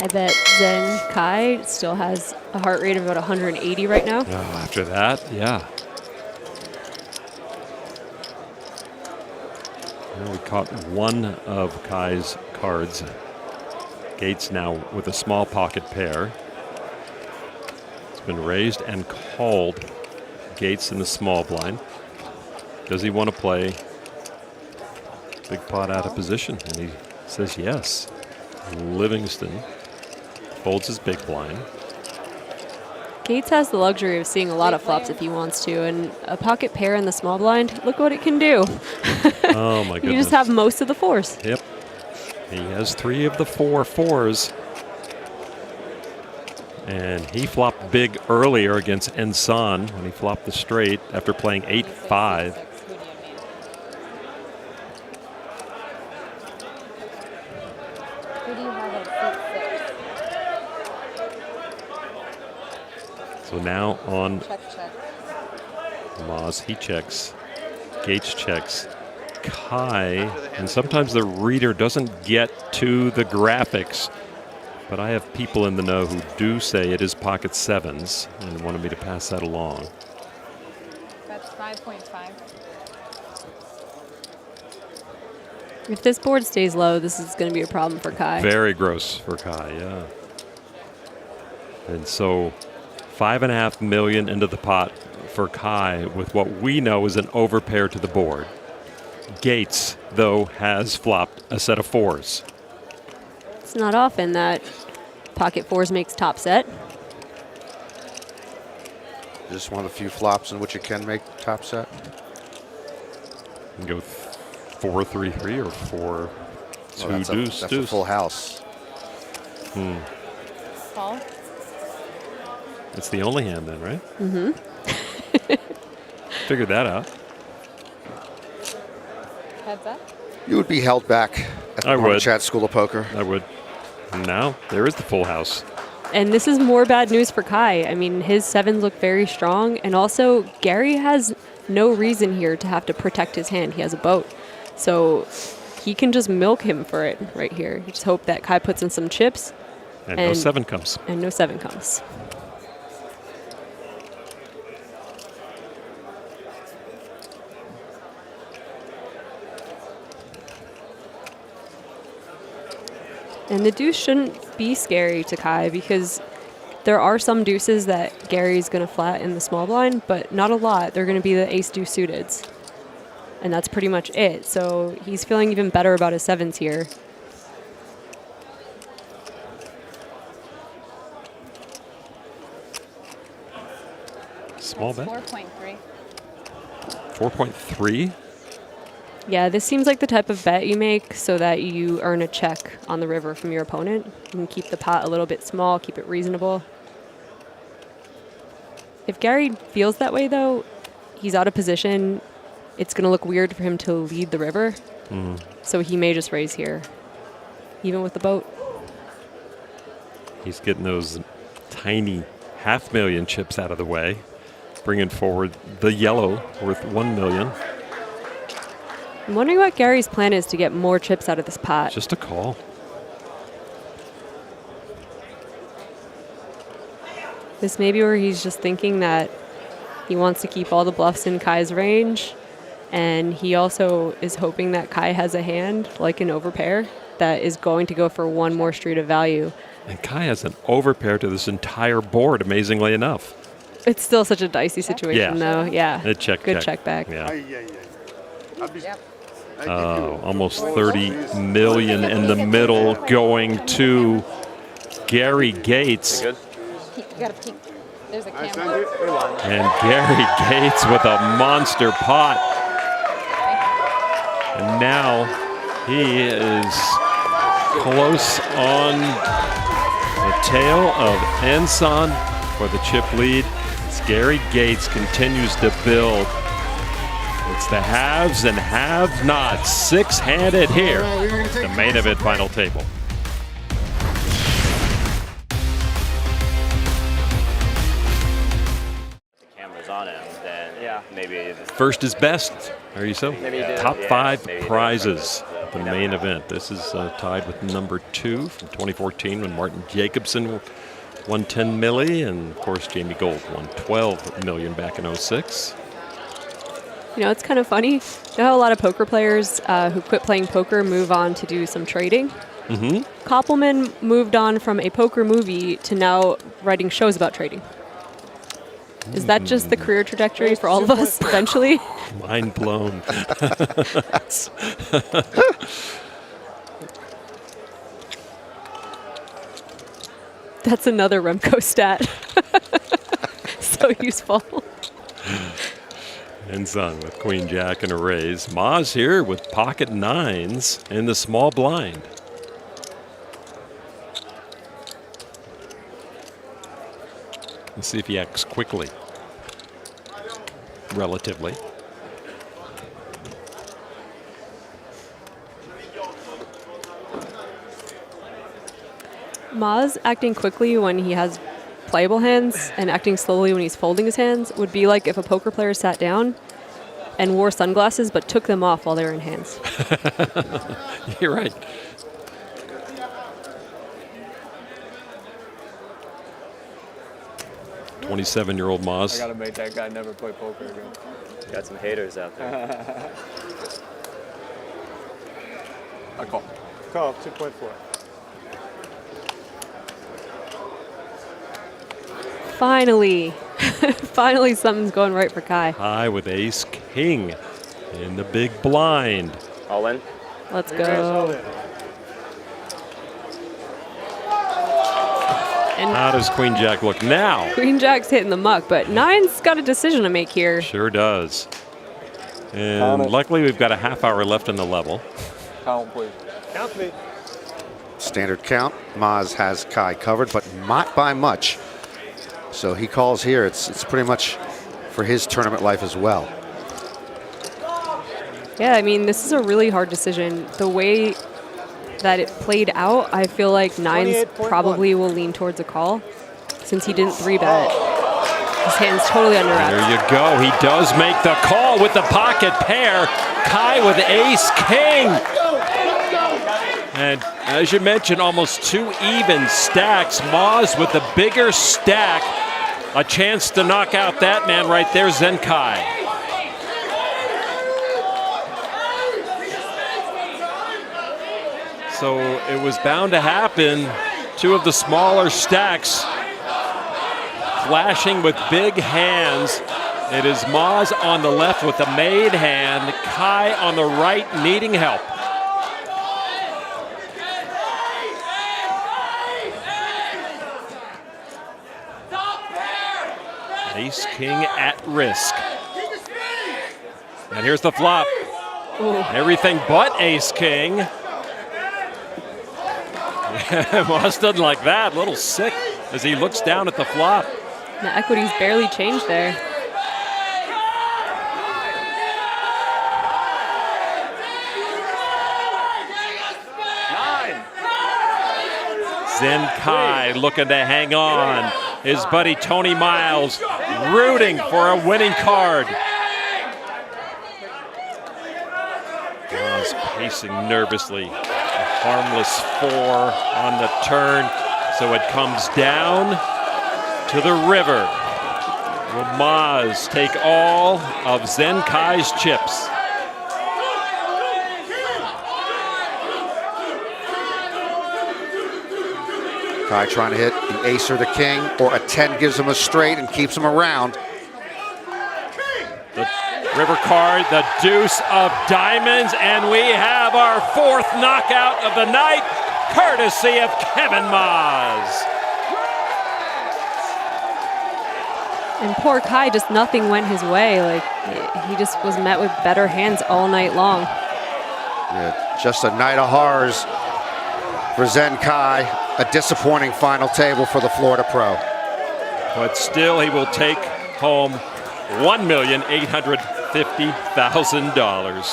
I bet Zen Kai still has a heart rate of about 180 right now. After that, yeah. Well, we caught one of Kai's cards. Gates now with a small pocket pair. It's been raised and called. Gates in the small blind. Does he want to play big pot out of position? And he says yes. Livingston folds his big blind. Gates has the luxury of seeing a lot of flops if he wants to, and a pocket pair in the small blind, look what it can do. Oh my goodness. You just have most of the fours. Yep. He has 3 of the 4 fours. And he flopped big earlier against Ensan when he flopped the straight after playing 8-5. So now on Moz, he checks. Gates checks. Kai, and sometimes the reader doesn't get to the graphics, but I have people in the know who do say it is pocket sevens and wanted me to pass that along. That's 5.5. If this board stays low, this is going to be a problem for Kai. Very gross for Kai, yeah. And so 5.5 million into the pot for Kai with what we know is an overpair to the board. Gates, though, has flopped a set of 4s. It's not often that pocket 4s makes top set. Just one of the few flops in which it can make top set. You can go 4-3-3 or 4-2 deuce. That's a full house. Call. It's the only hand then, right? Mm-hmm. Figured that out. Heads up. You would be held back at the Chat School of Poker. I would. And now there is the full house. And this is more bad news for Kai. I mean, his 7s look very strong. And also, Gary has no reason here to have to protect his hand. He has a boat. So he can just milk him for it right here. You just hope that Kai puts in some chips. And no 7 comes. And no 7 comes. And the deuce shouldn't be scary to Kai because there are some deuces that Gary's going to flat in the small blind, but not a lot. They're going to be the ace-deuce suiteds. And that's pretty much it. So he's feeling even better about his 7s here. Small bet? 4.3. 4.3? Yeah, this seems like the type of bet you make so that you earn a check on the river from your opponent. You can keep the pot a little bit small, keep it reasonable. If Gary feels that way, though, he's out of position. It's going to look weird for him to lead the river. So he may just raise here, even with the boat. He's getting those tiny 500,000 chips out of the way, bringing forward the yellow worth 1 million. I'm wondering what Gary's plan is to get more chips out of this pot. Just a call. This may be where he's just thinking that he wants to keep all the bluffs in Kai's range, and he also is hoping that Kai has a hand, like an overpair, that is going to go for one more street of value. And Kai has an overpair to this entire board, amazingly enough. It's still such a dicey situation, though. Yeah. Good check back. Yeah. Oh, almost 30 million in the middle going to Gary Gates. You got to peek. There's a camera. And Gary Gates with a monster pot. And now he is close on The tale of Ensan for the chip lead. As Gary Gates continues to build. It's the haves and have-nots, six-handed here. The main event final table. Cameras on him, then maybe First is best. Are you so? Top five prizes. The main event. This is tied with number 2 from 2014 when Martin Jacobson won 10 milli, and of course Jamie Gold won 12 million back in 06. You know, it's kind of funny. You know how a lot of poker players who quit playing poker move on to do some trading? Mm-hmm. Koppelman moved on from a poker movie to now writing shows about trading. Is that just the career trajectory for all of us eventually? Mind blown. That's another Remco stat. So useful. Ensan with Queen Jack and a raise. Maz here with pocket nines in the small blind. Let's see if he acts quickly. Relatively. Maz acting quickly when he has playable hands and acting slowly when he's folding his hands would be like if a poker player sat down and wore sunglasses but took them off while they were in hands. You're right. "27-year-old Maz. I gotta make that guy never play poker again. got some haters out there. I call. Call 2.4. Finally. Finally something's going right for Kai. High with ace king in the big blind. All in? Let's go. And how does Queen Jack look now? Queen Jack's hitting the muck, but nine's got a decision to make here. Sure does. And luckily we've got a half hour left in the level. Count, please. Count, please. Standard count. Maz has Kai covered, but not by much. So he calls here. It's pretty much for his tournament life as well. Yeah, I mean, this is a really hard decision. The way that it played out, I feel like nines probably will lean towards a call since he didn't 3-bet. His hand's totally under wraps. There you go. He does make the call with the pocket pair. Kai with ace king. And as you mentioned, almost 2 even stacks. Maz with the bigger stack. A chance to knock out that man right there, Zenkai. So it was bound to happen. 2 of the smaller stacks flashing with big hands. It is Maz on the left with the made hand, Kai on the right needing help. Ace king at risk. And here's the flop. Ooh. Everything but ace king. Maz doesn't like that. A little sick as he looks down at the flop. The equity's barely changed there. Zenkai looking to hang on. His buddy Tony Miles rooting for a winning card. Maz pacing nervously. A harmless 4 on the turn. So it comes down to the river. Will Maz take all of Zenkai's chips? Kai trying to hit the ace or the king, or a 10 gives him a straight and keeps him around. The river card, the deuce of diamonds, and we have our 4th knockout of the night, courtesy of Kevin Maz. And poor Kai, just nothing went his way. Like, he just was met with better hands all night long. Yeah, just a night of horrors for Zenkai. A disappointing final table for the Florida Pro. But still, he will take home $1,850,000.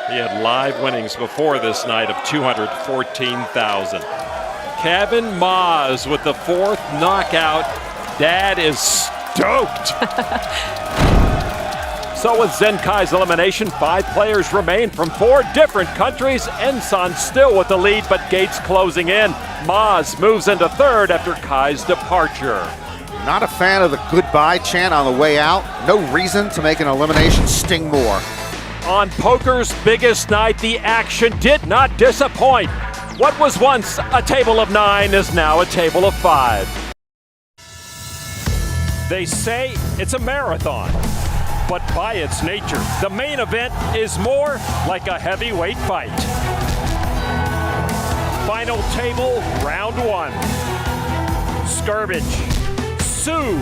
He had live winnings before this night of $214,000. Kevin Maas with the 4th knockout. Dad is stoked. So with Zenkai's elimination, 5 players remain from 4 different countries. Ensan still with the lead, but Gates closing in. Maas moves into 3rd after Kai's departure. Not a fan of the goodbye chant on the way out. No reason to make an elimination sting more. On poker's biggest night, the action did not disappoint. What was once a table of 9 is now a table of 5. They say it's a marathon, but by its nature, the main event is more like a heavyweight fight. Final table, round 1. Skirvich, Sue,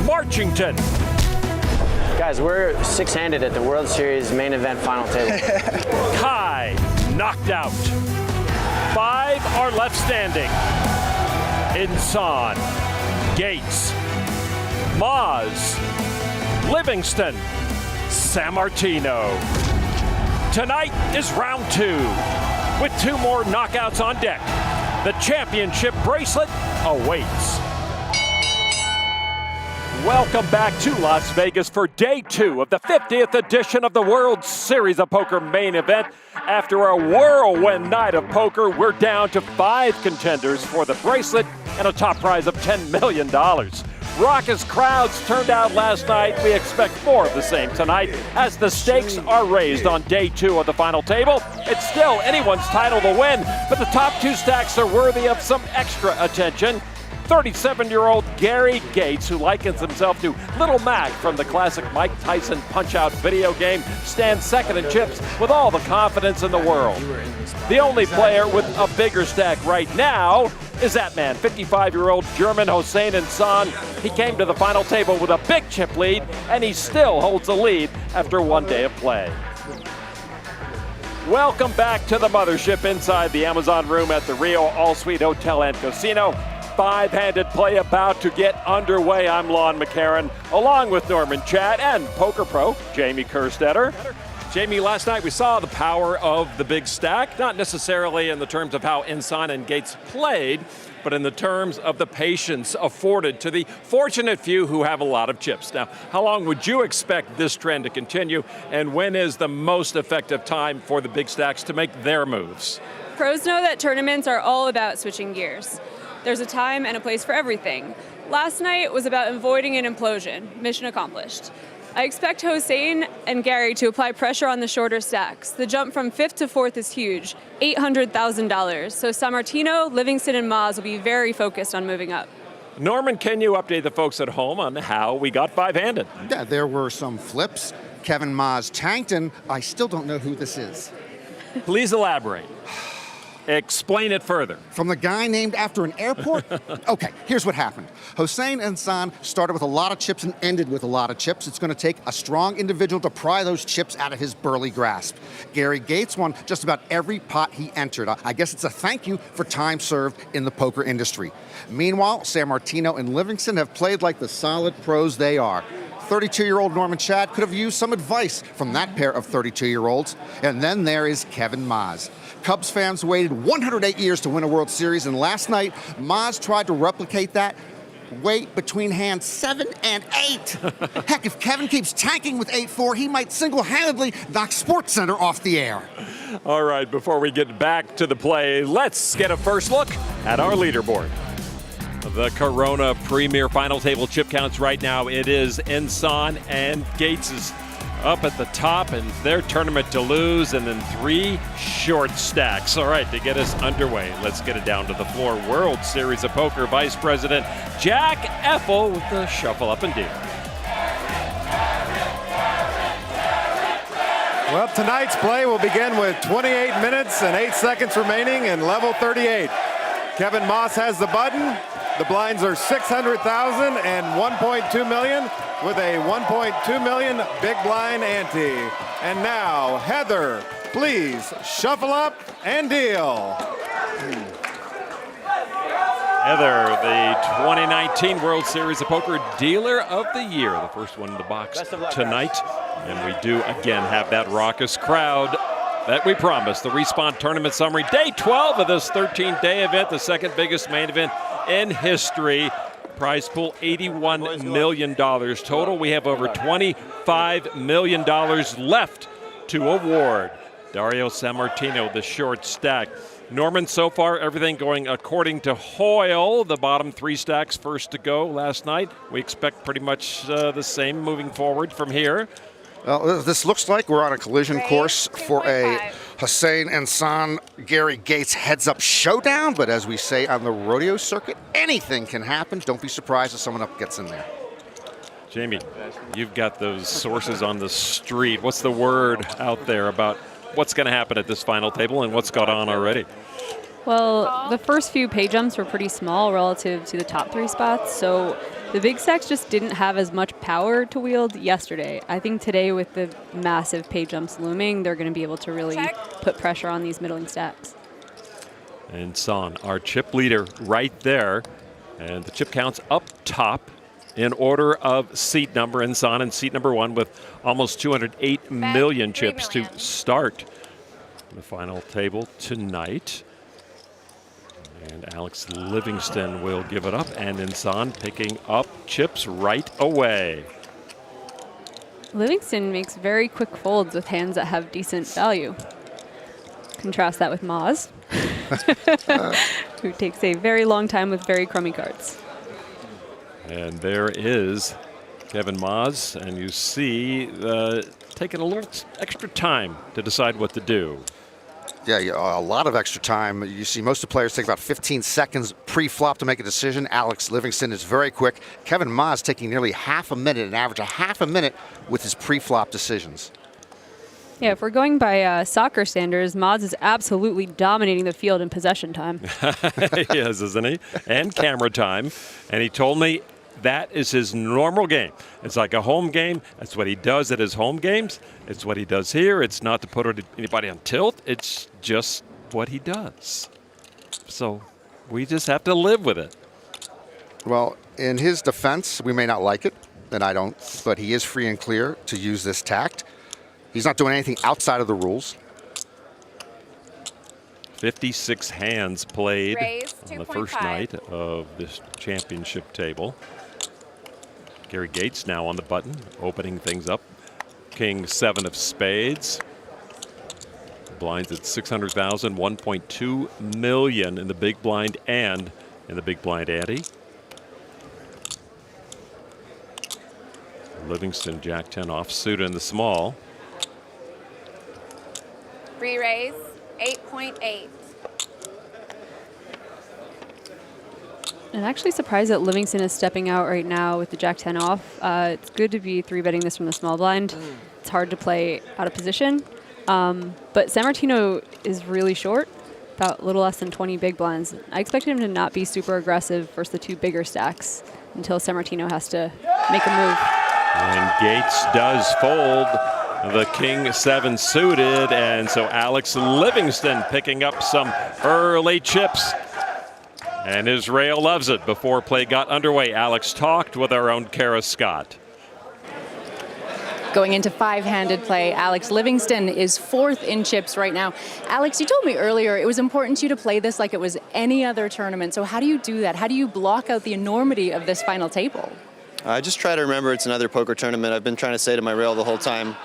Marchington. Guys, we're 6-handed at the World Series main event final table. Kai knocked out. 5 are left standing. Ensan, Gates, Maas, Livingston, Sammartino. Tonight is round 2 with 2 more knockouts on deck. The championship bracelet awaits. Welcome back to Las Vegas for day 2 of the 50th edition of the World Series of Poker main event. After a whirlwind night of poker, we're down to 5 contenders for the bracelet and a top prize of $10 million. Raucous crowds turned out last night. We expect more of the same tonight as the stakes are raised on day 2 of the final table. It's still anyone's title to win, but the top 2 stacks are worthy of some extra attention. 37-year-old Gary Gates, who likens himself to Little Mac from the classic Mike Tyson Punch-Out video game, stands second in chips with all the confidence in the world. The only player with a bigger stack right now is that man, 55-year-old German Hossein Ensan. He came to the final table with a big chip lead, and he still holds the lead after 1 day of play. Welcome back to the mothership inside the Amazon room at the Rio All-Suite Hotel and Casino. 5-handed play about to get underway. I'm Lon McCarron, along with Norman Chad and poker pro Jamie Kerstetter. Jamie, last night we saw the power of the big stack, not necessarily in the terms of how Ensan and Gates played, but in the terms of the patience afforded to the fortunate few who have a lot of chips. Now, how long would you expect this trend to continue, and when is the most effective time for the big stacks to make their moves? Pros know that tournaments are all about switching gears. There's a time and a place for everything. Last night was about avoiding an implosion. Mission accomplished. I expect Hossein and Gary to apply pressure on the shorter stacks. The jump from 5th to 4th is huge, $800,000. So Sammartino, Livingston, and Maas will be very focused on moving up. Norman, can you update the folks at home on how we got 5-handed? Yeah, there were some flips. Kevin Maas tanked, and I still don't know who this is. Please elaborate. Explain it further. From the guy named after an airport? Okay, here's what happened. Hossein Ensan started with a lot of chips and ended with a lot of chips. It's going to take a strong individual to pry those chips out of his burly grasp. Gary Gates won just about every pot he entered. I guess it's a thank you for time served in the poker industry. Meanwhile, Sammartino and Livingston have played like the solid pros they are. 32-year-old Norman Chad could have used some advice from that pair of 32-year-olds. And then there is Kevin Maas. Cubs fans waited 108 years to win a World Series, and last night, Maas tried to replicate that wait between hands 7 and 8. Heck, if Kevin keeps tanking with 8-4, he might single-handedly knock SportsCenter off the air. All right, before we get back to the play, let's get a first look at our leaderboard. The Corona Premier Final Table chip counts right now. It is Ensan and Gates is up at the top, and their tournament to lose, and then 3 short stacks. All right, to get us underway, let's get it down to the floor. World Series of Poker Vice President Jack Effel with the shuffle up and deal. Well, tonight's play will begin with 28 minutes and 8 seconds remaining in level 38. Kevin Maas has the button. The blinds are 600,000 and 1.2 million with a 1.2 million big blind ante. And now, Heather, please shuffle up and deal. Heather, the 2019 World Series of Poker Dealer of the Year, the first one in the box tonight. And we do again have that raucous crowd that we promised. The Respawn Tournament Summary, day 12 of this 13-day event, the second biggest main event in history. Prize pool, $81 million total. We have over $25 million left to award. Dario Sammartino, the short stack. Norman, so far, everything going according to Hoyle. The bottom 3 stacks first to go last night. We expect pretty much the same moving forward from here. Well, this looks like we're on a collision course for a Hussein and San Gary Gates heads-up showdown. But as we say on the rodeo circuit, anything can happen. Don't be surprised if someone up gets in there. Jamie, you've got those sources on the street. What's the word out there about what's going to happen at this final table and what's gone on already? Well, the first few pay jumps were pretty small relative to the top 3 spots, so the big stacks just didn't have as much power to wield yesterday. I think today, with the massive pay jumps looming, they're going to be able to really put pressure on these middling stacks. And San, our chip leader right there, and the chip counts up top in order of seat number, and San in seat number 1 with almost 208 million chips to start the final table tonight. And Alex Livingston will give it up, and Insan picking up chips right away. Livingston makes very quick folds with hands that have decent value. Contrast that with Maz, who takes a very long time with very crummy cards. And there is Kevin Maz, and you see taking a little extra time to decide what to do. Yeah, a lot of extra time. You see most of the players take about 15 seconds pre-flop to make a decision. Alex Livingston is very quick. Kevin Maz taking nearly half a minute, an average of half a minute with his pre-flop decisions. Yeah, if we're going by soccer standards, Maz is absolutely dominating the field in possession time. He is, isn't he? And camera time. And he told me that is his normal game. It's like a home game. That's what he does at his home games. It's what he does here. It's not to put anybody on tilt. It's just what he does. So we just have to live with it. Well, in his defense, we may not like it, and I don't, but he is free and clear to use this tact. He's not doing anything outside of the rules. 56 hands played on the first 2.5. night of this championship table. Gary Gates now on the button, opening things up. King 7 of spades. Blinds at 600,000, 1.2 million in the big blind and in the big blind ante. Livingston Jack 10 offsuit in the small. Re-raise, 8.8. I'm actually surprised that Livingston is stepping out right now with the Jack 10 off. It's good to be 3-betting this from the small blind. It's hard to play out of position. But Sammartino is really short, about a little less than 20 big blinds. I expected him to not be super aggressive versus the 2 bigger stacks until Sammartino has to make a move. And Gates does fold the King 7 suited, and so Alex Livingston picking up some early chips. And Israel loves it. Before play got underway, Alex talked with our own Kara Scott. Going into 5-handed play, Alex Livingston is 4th in chips right now. Alex, you told me earlier it was important to you to play this like it was any other tournament. So how do you do that? How do you block out the enormity of this final table? I just try to remember it's another poker tournament. I've been trying to say to my rail the whole time,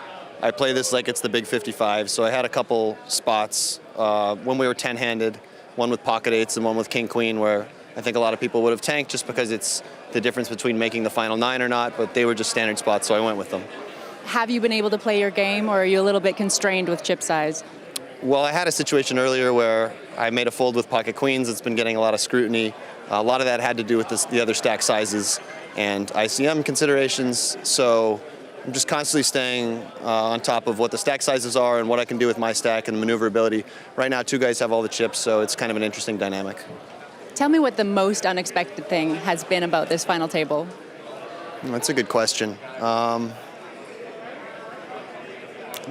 I play this like it's the big 55. So I had a couple spots when we were 10-handed, one with pocket eights and one with king queen, where I think a lot of people would have tanked just because it's the difference between making the final 9 or not, but they were just standard spots, so I went with them. Have you been able to play your game, or are you a little bit constrained with chip size? Well, I had a situation earlier where I made a fold with pocket queens. It's been getting a lot of scrutiny. A lot of that had to do with the other stack sizes and ICM considerations, so I'm just constantly staying on top of what the stack sizes are and what I can do with my stack and maneuverability. Right now, 2 guys have all the chips, so it's kind of an interesting dynamic. Tell me what the most unexpected thing has been about this final table. That's a good question. I'm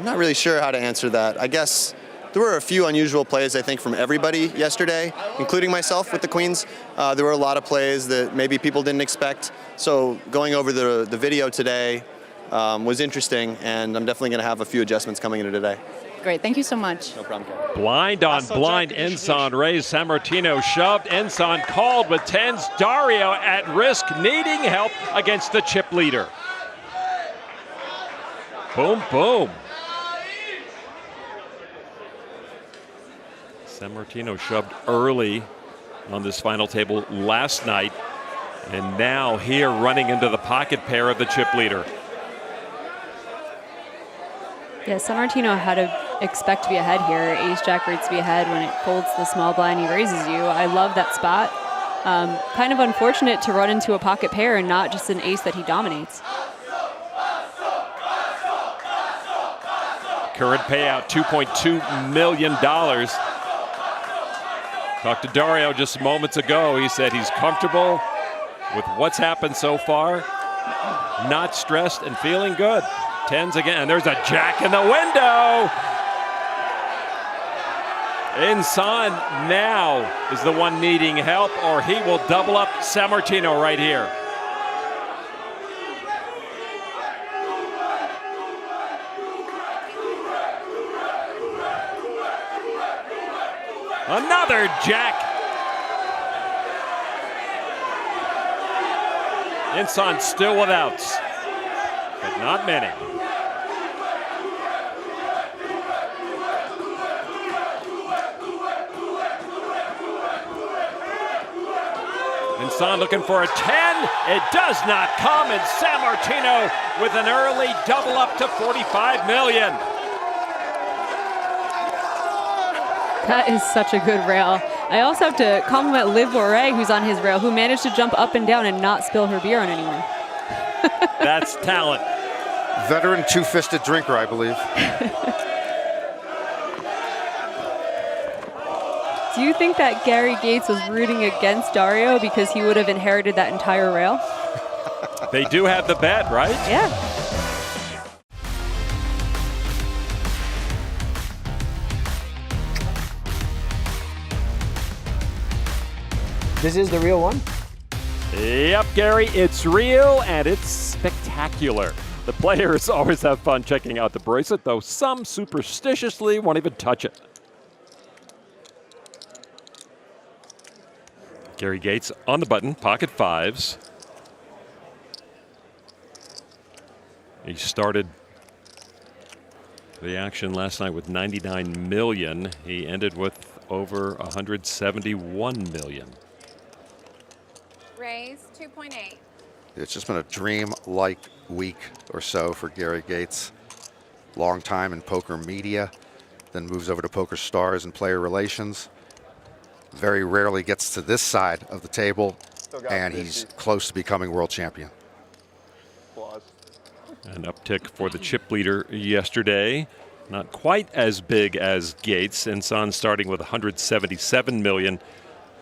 not really sure how to answer that. I guess there were a few unusual plays, I think, from everybody yesterday, including myself with the queens. There were a lot of plays that maybe people didn't expect. So going over the video today was interesting, and I'm definitely going to have a few adjustments coming into today. Great, thank you so much. No problem, Kevin. Blind on blind, Ensan raised. Sammartino shoved. Ensan called with tens. Dario at risk, needing help against the chip leader. Boom, boom. Sammartino shoved early on this final table last night, and now here running into the pocket pair of the chip leader. Yeah, Sammartino had to expect to be ahead here. Ace-Jack rates to be ahead when it folds the small blind. He raises you. I love that spot. Kind of unfortunate to run into a pocket pair and not just an ace that he dominates. Current payout, $2.2 million. Talked to Dario just moments ago. He said he's comfortable with what's happened so far. Not stressed and feeling good. Tens again, and there's a jack in the window. Ensan now is the one needing help, or he will double up Sammartino right here. Another jack. Ensan still with outs, but not many. Ensan looking for a 10. It does not come, and Sammartino with an early double up to $45 million. That is such a good rail. I also have to compliment Liv Bourret, who's on his rail, who managed to jump up and down and not spill her beer on anyone. That's talent. Veteran two-fisted drinker, I believe. Do you think that Gary Gates was rooting against Dario because he would have inherited that entire rail? They do have the bet, right? Yeah. This is the real one? Yep, Gary, it's real and it's spectacular. The players always have fun checking out the bracelet, though some superstitiously won't even touch it. Gary Gates on the button, pocket fives. He started the action last night with 99 million. He ended with over 171 million. Raise 2.8. It's just been a dream-like week or so for Gary Gates. Long time in poker media, then moves over to Poker Stars and player relations. Very rarely gets to this side of the table, and he's close to becoming world champion. An uptick for the chip leader yesterday. Not quite as big as Gates. Ensan starting with 177 million.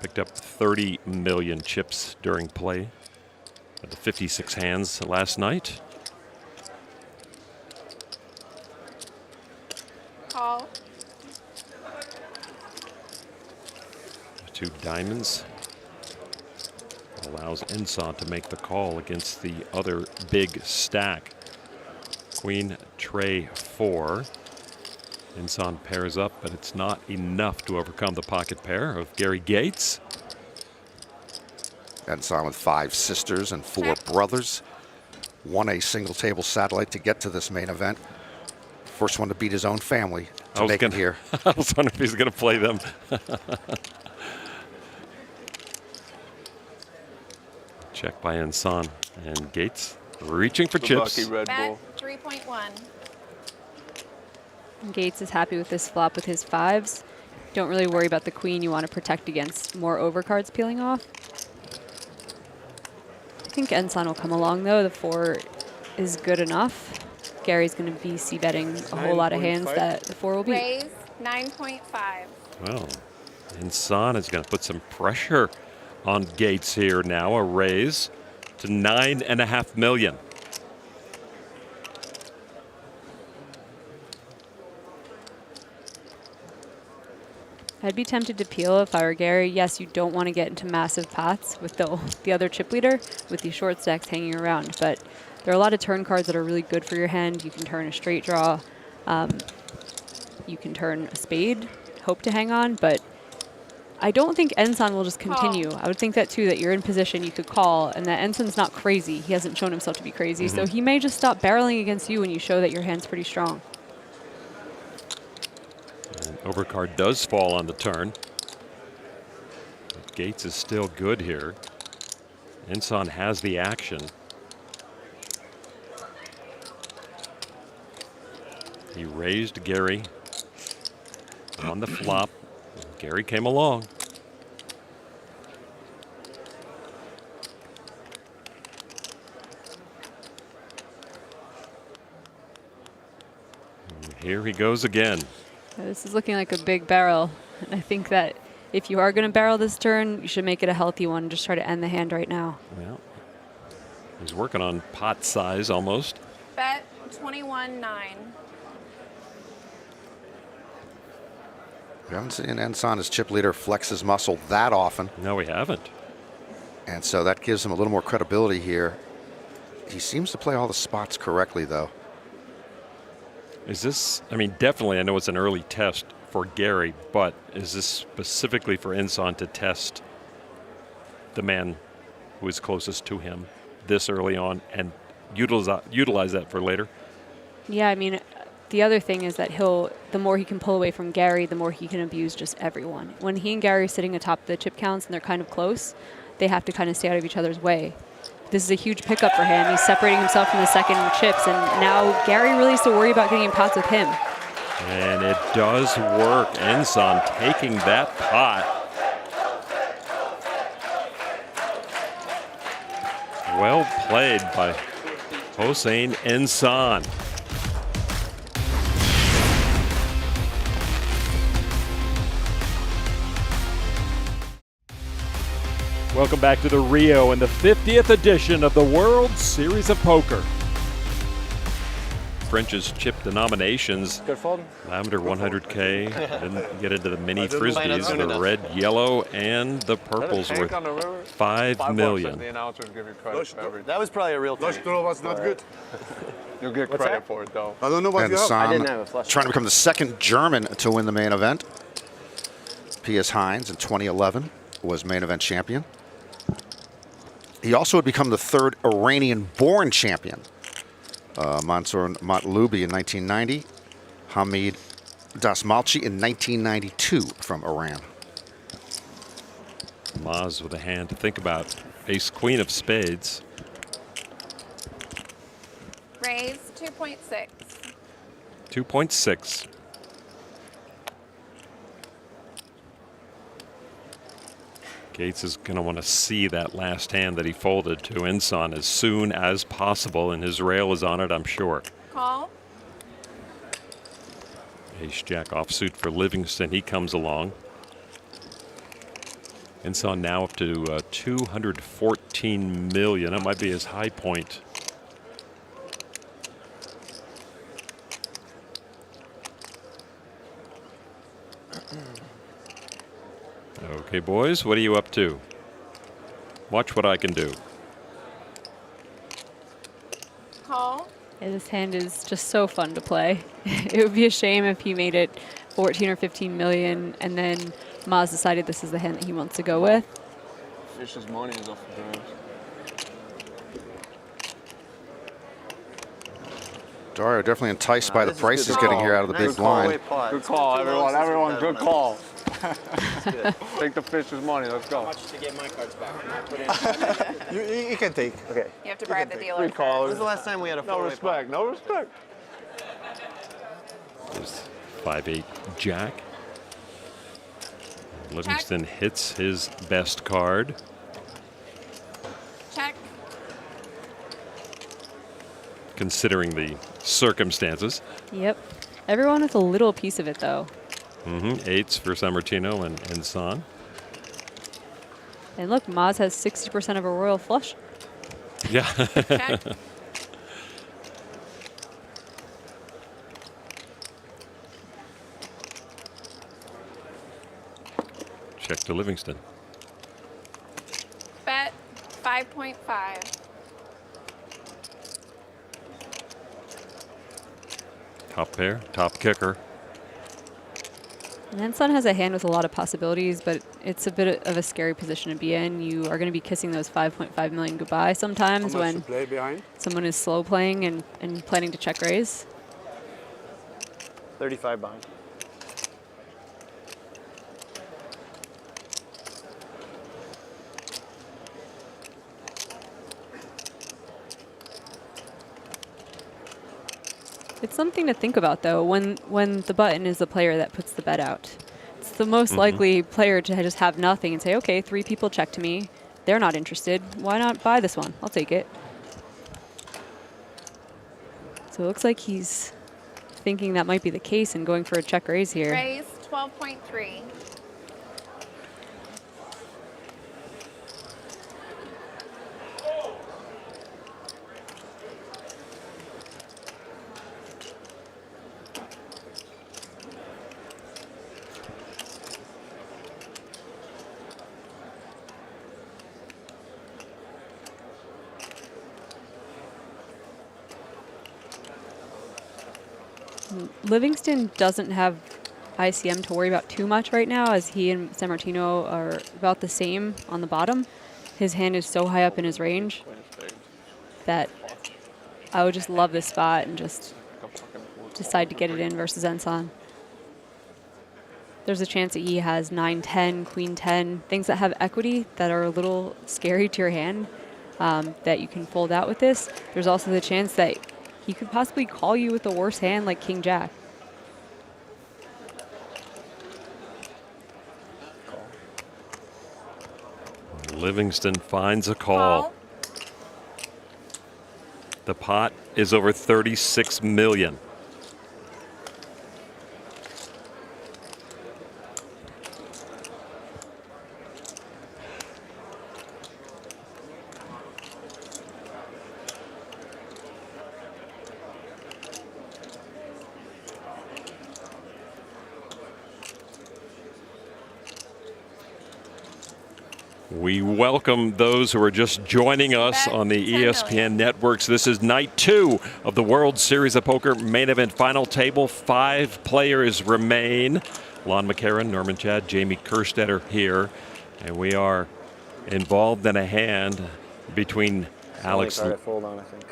Picked up 30 million chips during play at the 56 hands last night. Call. Two diamonds allows Ensan to make the call against the other big stack. Queen, tray 4. Ensan pairs up, but it's not enough to overcome the pocket pair of Gary Gates. Ensan with 5 sisters and 4 brothers. Won a single table satellite to get to this main event. First one to beat his own family to make it here. I was wondering if he's going to play them. Check by Ensan, and Gates reaching for chips. Bet 3.1. Gates is happy with this flop with his fives. Don't really worry about the queen. You want to protect against more overcards peeling off. I think Ensan will come along, though. The 4 is good enough. Gary's going to be c-betting a whole lot of hands that the 4 will beat. Raise 9.5. Well, Ensan is going to put some pressure on Gates here now. A raise to 9.5 million. I'd be tempted to peel if I were Gary. Yes, you don't want to get into massive pots with the other chip leader with these short stacks hanging around, but there are a lot of turn cards that are really good for your hand. You can turn a straight draw. You can turn a spade, hope to hang on, but I don't think Ensan will just continue. I would think that too, that you're in position, you could call, and that Ensan's not crazy. He hasn't shown himself to be crazy, so he may just stop barreling against you when you show that your hand's pretty strong. And overcard does fall on the turn. But Gates is still good here. Ensan has the action. He raised Gary on the flop. Gary came along. And here he goes again. This is looking like a big barrel. And I think that if you are going to barrel this turn, you should make it a healthy one. Just try to end the hand right now. Well, he's working on pot size almost. Bet 21-9. We haven't seen Ensan as chip leader flex his muscle that often. No, we haven't. And so that gives him a little more credibility here. He seems to play all the spots correctly, though. Is this, I mean, definitely, I know it's an early test for Gary, but is this specifically for Ensan to test the man who is closest to him this early on and utilize that for later? Yeah, I mean, the other thing is that the more he can pull away from Gary, the more he can abuse just everyone. When he and Gary are sitting atop the chip counts and they're kind of close, they have to kind of stay out of each other's way. This is a huge pickup for him. He's separating himself from the second chips, and now Gary really has to worry about getting in pots with him. And it does work. Ensan taking that pot. Well played by Hossein Ensan. Welcome back to the Rio and the 50th edition of the World Series of Poker. French's chip denominations. Good fold. Lavender 100K. Then get into the mini frisbees, the red, yellow, and the purples worth $5 million. The announcers give you credit for everything. That was probably a real Flush thing. draw was not good. You'll get credit for it, though. I don't know what you have. Ensan I didn't have a flush trying to become the second German to win the main event. P.S. Hines in 2011 was main event champion. He also had become the third Iranian-born champion. Mansour Matloubi in 1990, Hamid Dasmalchi in 1992 from Iran. Maz with a hand to think about. Ace queen of spades. Raise 2.6. 2.6. Gates is going to want to see that last hand that he folded to Ensan as soon as possible, and his rail is on it, I'm sure. Call. Ace-jack offsuit for Livingston. He comes along. Ensan now up to 214 million. That might be his high point. Okay, boys, what are you up to? Watch what I can do. Call. Yeah, this hand is just so fun to play. It would be a shame if he made it 14 or 15 million and then Maz decided this is the hand that he wants to go with. Fish's money is off the ground. Dario definitely enticed by the price he's getting here out of the big blind. Good call, everyone. Everyone, good call. Take the fish's money. Let's go. How much to get my cards back? You can take. Okay. You have to bribe the dealer. Good call. When's the last time we had a No respect. No respect. There's 5-8 jack. Livingston hits his best card. Check. Considering the circumstances. Yep. Everyone with a little piece of it, though. Eights for Sammartino and Ensan. And look, Maz has 60% of a royal flush. Yeah. Check to Livingston. Bet 5.5. Top pair, top kicker. Ensign has a hand with a lot of possibilities, but it's a bit of a scary position to be in. You are going to be kissing those 5.5 million goodbye sometimes when someone is slow playing and planning to check raise. 35 behind. It's something to think about, though, when the button is the player that puts the bet out. It's the most likely player to just have nothing and say, okay, 3 people check to me. They're not interested. Why not buy this one? I'll take it. So it looks like he's thinking that might be the case and going for a check raise here. Raise 12.3. Livingston doesn't have ICM to worry about too much right now, as he and Sammartino are about the same on the bottom. His hand is so high up in his range that I would just love this spot and just decide to get it in versus Ensign. There's a chance that he has 9-10, Queen 10, things that have equity that are a little scary to your hand that you can fold out with this. There's also the chance that he could possibly call you with a worse hand like King Jack. Livingston finds a call. The pot is over 36 million. We welcome those who are just joining us on the ESPN networks. This is night 2 of the World Series of Poker main event final table. 5 players remain. Lon McCarron, Norman Chad, Jamie Kerstetter here. And we are involved in a hand between Alex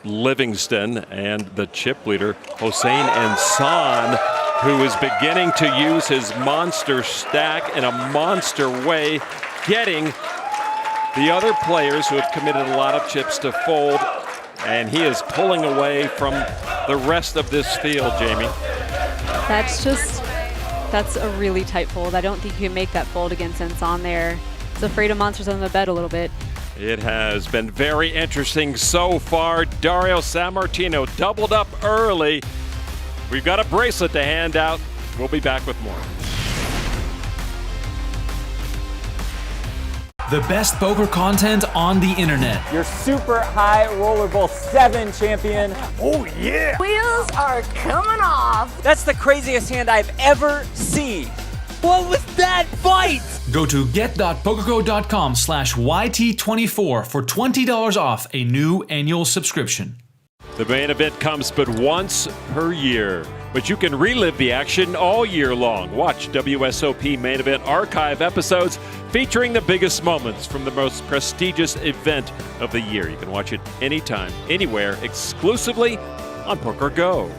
Livingston and the chip leader, Hossein Ensign, who is beginning to use his monster stack in a monster way, getting the other players who have committed a lot of chips to fold, and he is pulling away from the rest of this field, Jamie. That's a really tight fold. I don't think you can make that fold against Ensign there. He's afraid of monsters on the bed a little bit. It has been very interesting so far. Dario Sammartino doubled up early. We've got a bracelet to hand out. We'll be back with more. The best poker content on the internet. Your super high rollerball 7 champion. Oh yeah! Wheels are coming off. That's the craziest hand I've ever seen. What was that bite? Go to get.pokerco.com/YT24 for $20 off a new annual subscription. The main event comes but once per year, but you can relive the action all year long. Watch WSOP main event archive episodes featuring the biggest moments from the most prestigious event of the year. You can watch it anytime, anywhere, exclusively on Poker Go.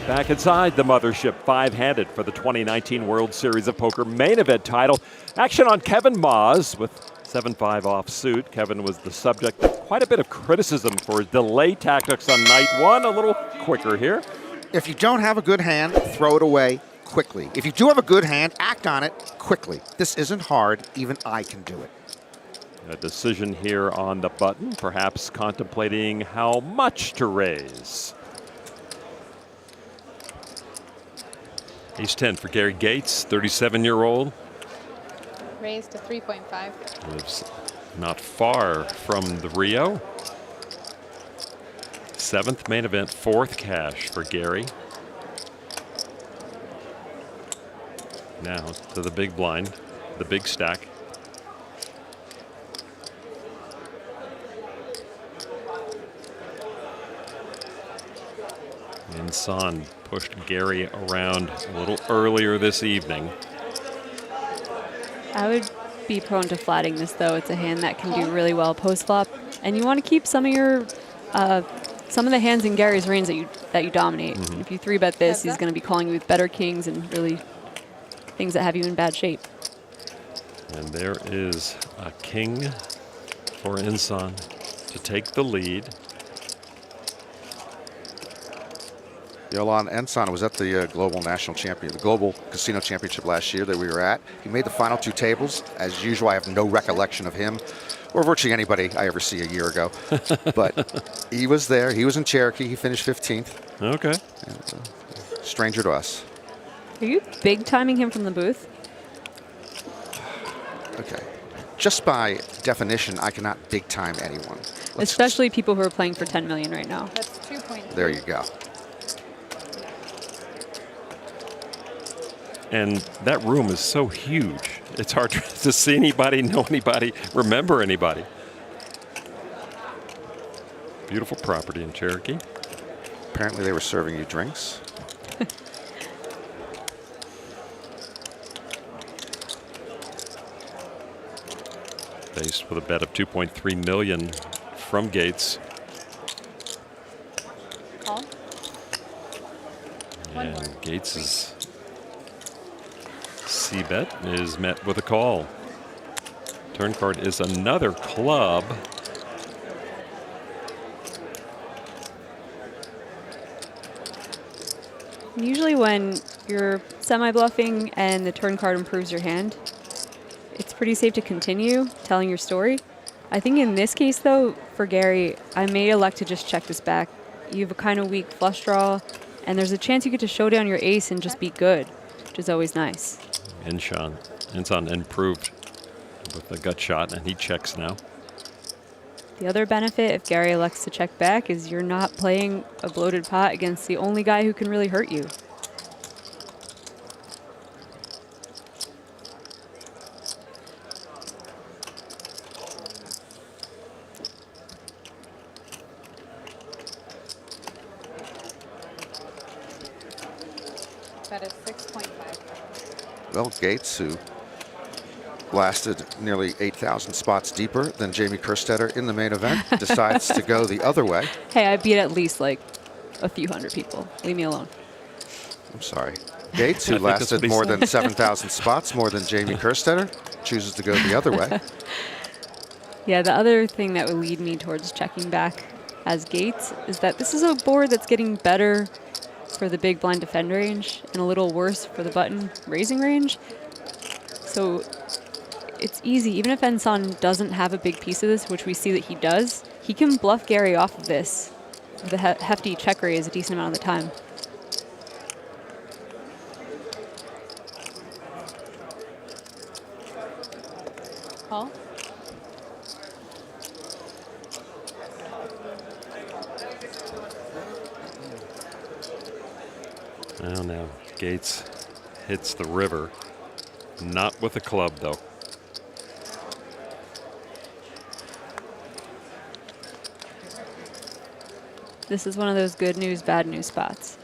Back inside the mothership, 5-handed for the 2019 World Series of Poker main event title. Action on Kevin Maas with 7-5 offsuit. Kevin was the subject of quite a bit of criticism for his delay tactics on night 1. A little quicker here. If you don't have a good hand, throw it away quickly. If you do have a good hand, act on it quickly. This isn't hard. Even I can do it. A decision here on the button, perhaps contemplating how much to raise. Ace 10 for Gary Gates, 37-year-old. Raised to 3.5. Lives not far from the Rio. 7th main event, 4th cash for Gary. Now to the big blind, the big stack. And Son pushed Gary around a little earlier this evening. I would be prone to flatting this, though. It's a hand that can do really well post flop, and you want to keep some of your some of the hands in Gary's range that you dominate. Mm-hmm. If you 3-bet this, he's going to be calling you with better kings and really things that have you in bad shape. And there is a king for Insan to take the lead. Yolan Ensan was at the Global Casino Championship last year that we were at. He made the final 2 tables. As usual, I have no recollection of him or virtually anybody I ever see a year ago. But he was there. He was in Cherokee. He finished 15th. Okay. And, stranger to us. Are you big timing him from the booth? Okay. Just by definition, I cannot big time anyone. Especially people who are playing for 10 million right now. That's 2.3. There you go. And that room is so huge. It's hard to see anybody, know anybody, remember anybody. Beautiful property in Cherokee. Apparently they were serving you drinks. Faced with a bet of 2.3 million from Gates. Call. And Gates's C-bet is met with a call. Turn card is another club. Usually when you're semi-bluffing and the turn card improves your hand, it's pretty safe to continue telling your story. I think in this case, though, for Gary, I may elect to just check this back. You have a kind of weak flush draw, and there's a chance you get to show down your ace and just be good, which is always nice. Insan improved with a gut shot, and he checks now. The other benefit if Gary elects to check back is you're not playing a bloated pot against the only guy who can really hurt you. That is 6.5. Well, Gates, who blasted nearly 8,000 spots deeper than Jamie Kerstetter in the main event, decides to go the other way. Hey, I beat at least like a few hundred people. Leave me alone. I'm sorry. Gates, who lasted more than 7,000 spots, more than Jamie Kerstetter, chooses to go the other way. Yeah, the other thing that would lead me towards checking back as Gates is that this is a board that's getting better for the big blind defend range and a little worse for the button raising range. So it's easy. Even if Ensan doesn't have a big piece of this, which we see that he does, he can bluff Gary off of this with a hefty check raise a decent amount of the time. Call. Well, now Gates hits the river. Not with a club, though. This is one of those good news, bad news spots.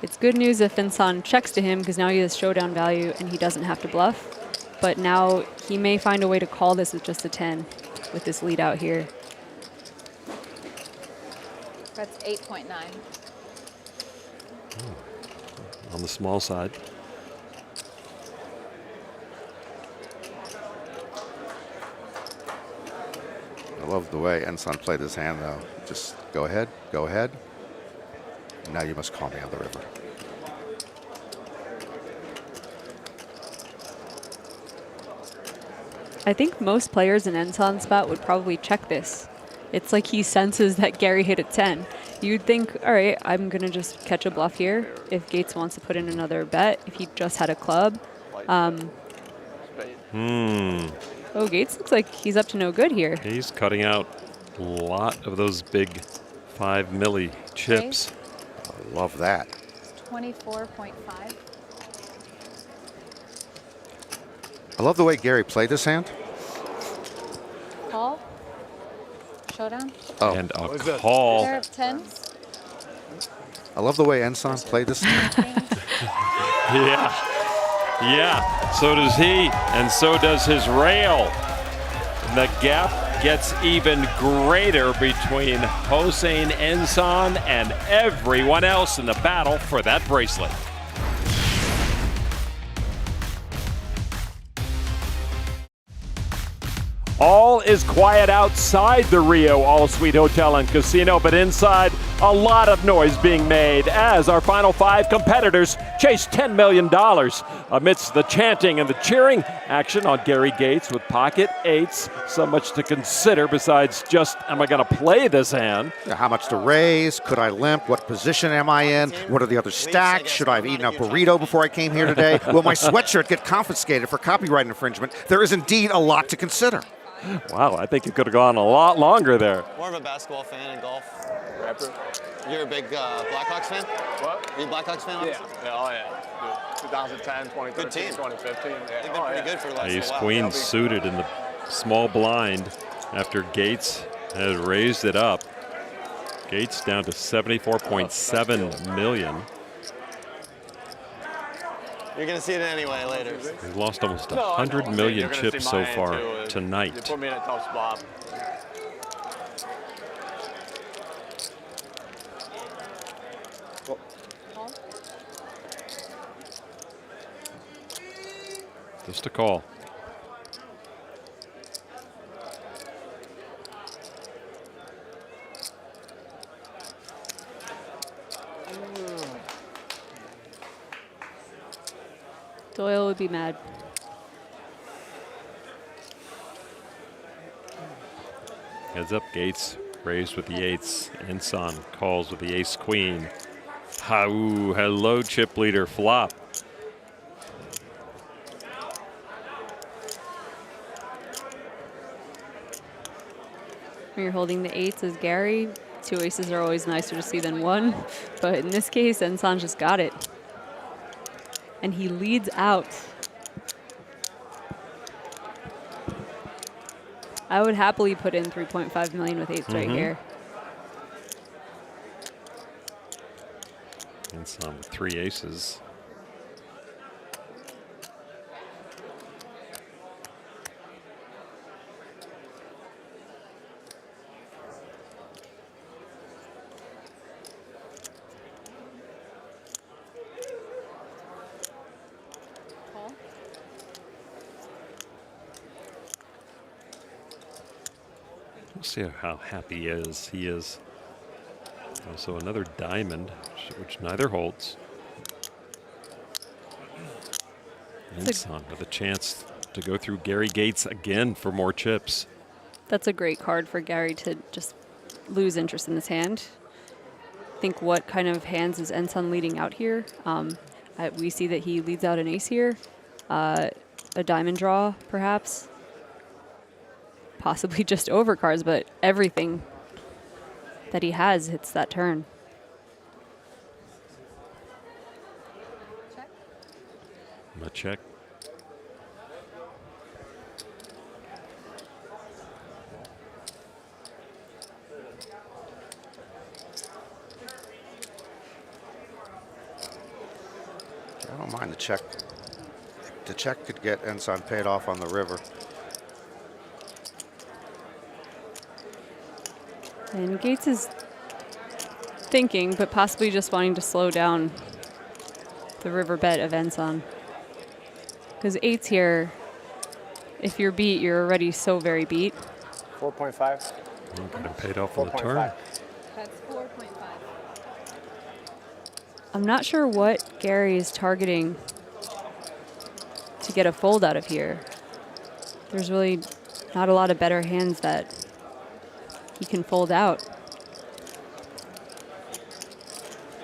It's good news if Insan checks to him because now he has showdown value and he doesn't have to bluff. But now he may find a way to call this with just a 10 with this lead out here. That's 8.9. On the small side. I love the way Ensan played his hand, though. Just go ahead, go ahead. Now you must call me on the river. I think most players in Ensan's spot would probably check this. It's like he senses that Gary hit a 10. You'd think, all right, I'm going to just catch a bluff here if Gates wants to put in another bet, if he just had a club. Oh, Gates looks like he's up to no good here. He's cutting out a lot of those big 5 milli chips. I love that. 24.5. I love the way Gary played this hand. Call? Showdown? Oh. And a call. Pair of tens? I love the way Ensign played this hand. Yeah, so does he, and so does his rail. The gap gets even greater between Hossein Ensan and everyone else in the battle for that bracelet. All is quiet outside the Rio All-Suite Hotel and Casino, but inside, a lot of noise being made as our final 5 competitors chase $10 million. Amidst the chanting and the cheering, action on Gary Gates with pocket 8s. So much to consider besides just, am I going to play this hand? Yeah, how much to raise? Could I limp? What position am I in? What are the other stacks? Should I have eaten a burrito before I came here today? Will my sweatshirt get confiscated for copyright infringement? There is indeed a lot to consider. Wow, I think you could have gone a lot longer there. More of a basketball fan in golf. Rapper. You're a big Blackhawks fan? What? Are you a Blackhawks fan? Yeah. Oh, yeah. 2010, 2013, Good team. 2015. Yeah. They've been pretty good for the last Ace while. Queen suited in the small blind after Gates had raised it up. Gates down to 74.7 million. You're going to see it anyway later. He's lost almost 100 million chips so far tonight. You put me in a tough spot. Just a call. Doyle would be mad. Heads up, Gates raised with the 8s. Ensan calls with the ace queen. Ooh, hello, chip leader flop. When you're holding the 8s as Gary, 2 aces are always nicer to see than 1. But in this case, Ensan just got it. And he leads out. I would happily put in 3.5 million with 8s right here. Ensan with 3 aces. We'll see how happy he is. Also another diamond, which neither holds. Ensan with a chance to go through Gary Gates again for more chips. That's a great card for Gary to just lose interest in this hand. Think what kind of hands is Ensan leading out here? We see that he leads out an ace here, a diamond draw perhaps, possibly just overcards, but everything that he has hits that turn. A check. I don't mind the check. The check could get Ensign paid off on the river. And Gates is thinking, but possibly just wanting to slow down the river bet of Ensan. Because 8's here, if you're beat, you're already so very beat. 4.5. Got him paid off on the turn. That's 4.5. I'm not sure what Gary is targeting to get a fold out of here. There's really not a lot of better hands that he can fold out.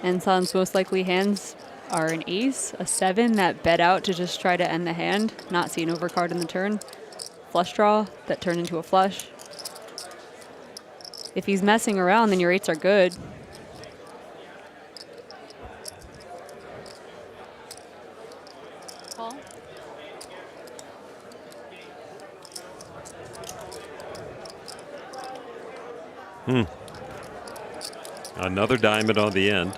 Ensan's most likely hands are an ace, a 7 that bet out to just try to end the hand, not see an overcard in the turn, flush draw that turned into a flush. If he's messing around, then your 8s are good. Call? Another diamond on the end.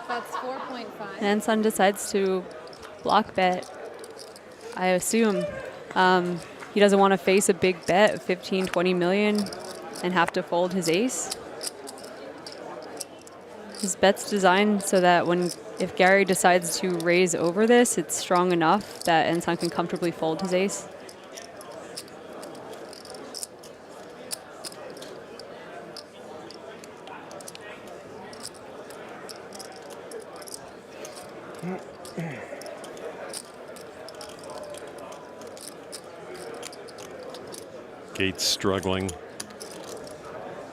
That's 4.5. And Ensan decides to block bet, I assume. He doesn't want to face a big bet of 15, 20 million and have to fold his ace. His bet's designed so that if Gary decides to raise over this, it's strong enough that Ensan can comfortably fold his ace. Gates struggling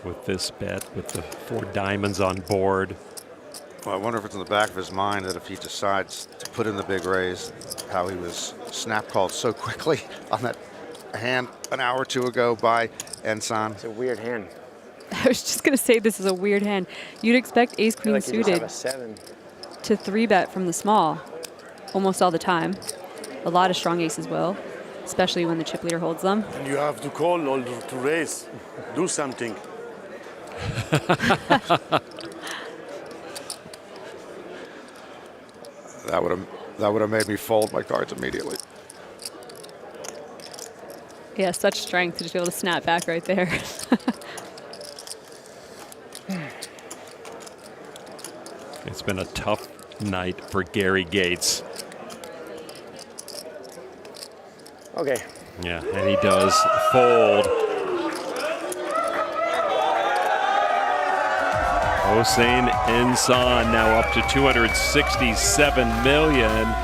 with this bet with the 4 diamonds on board. Well, I wonder if it's in the back of his mind that if he decides to put in the big raise, how he was snap called so quickly on that hand an hour or two ago by Ensan. It's a weird hand. I was just going to say this is a weird hand. You'd expect ace queen Like you just suited have a 7. to 3-bet from the small almost all the time. A lot of strong aces will, especially when the chip leader holds them. And you have to call or to raise. Do something. That would have made me fold my cards immediately. Yeah, such strength to just be able to snap back right there. It's been a tough night for Gary Gates. Okay. Yeah, and he does fold. Hossein Ensan now up to 267 million.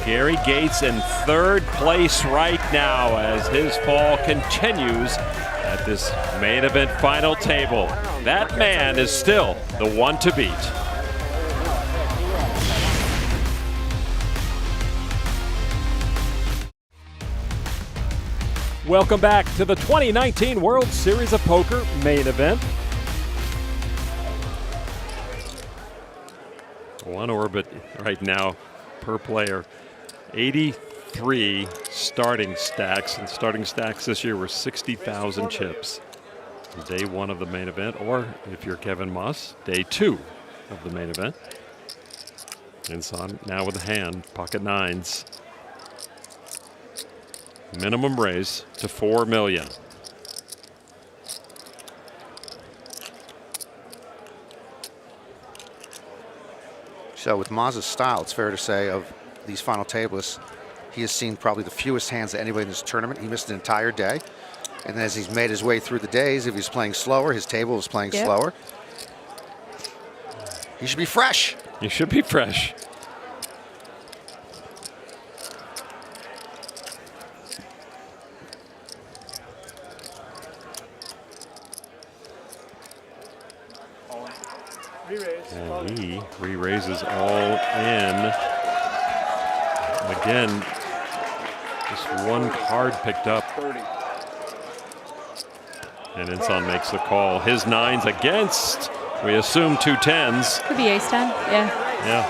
Gary Gates in 3rd place right now as his fall continues at this main event final table. That man is still the one to beat. Welcome back to the 2019 World Series of Poker main event. One orbit right now per player. 83 starting stacks, and starting stacks this year were 60,000 chips. Day 1 of the main event, or if you're Kevin Moss, day 2 of the main event. Ensan now with a hand, pocket 9s. Minimum raise to 4 million. So with Maz's style, it's fair to say of these final tablists, he has seen probably the fewest hands of anybody in this tournament. He missed an entire day. And as he's made his way through the days, if he's playing slower, his table is playing slower. He should be fresh. You should be fresh. And he re-raises all in. Again, just one card picked up. And Ensan makes the call. His 9s against, we assume, 2 10s. Could be ace 10, yeah. Yeah.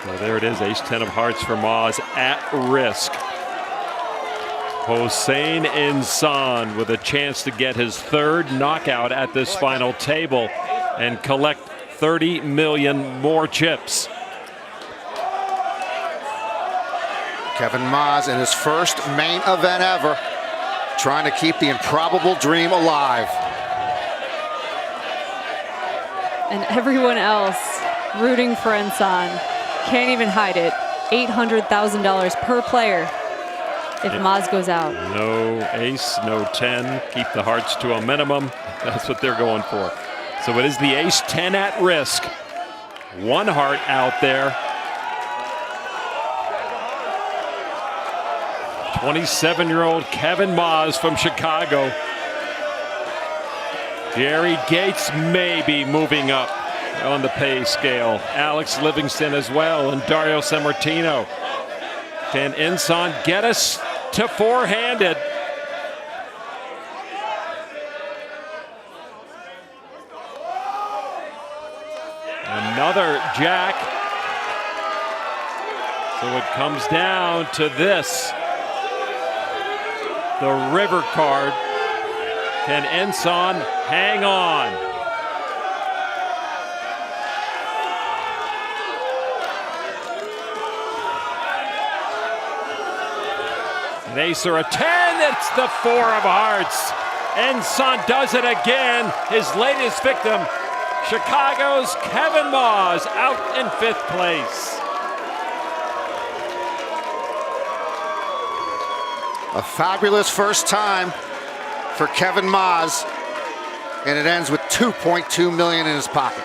Well, there it is, ace 10 of hearts for Moz at risk. Hossein Ensan with a chance to get his 3rd knockout at this final table and collect 30 million more chips. Kevin Moz in his first main event ever, trying to keep the improbable dream alive. And everyone else rooting for Ensan can't even hide it. $800,000 per player if Moz goes out. No ace, no 10, keep the hearts to a minimum. That's what they're going for. So it is the ace 10 at risk. 1 heart out there. 27-year-old Kevin Moz from Chicago. Gary Gates may be moving up on the pay scale. Alex Livingston as well, and Dario Sammartino. Can Inson get us to four-handed? Another jack. So it comes down to this. The river card. Can Inson hang on? An ace or a 10, it's the 4 of hearts. Inson does it again. His latest victim, Chicago's Kevin Maas, out in 5th place. A fabulous first time for Kevin Maas, and it ends with $2.2 million in his pocket.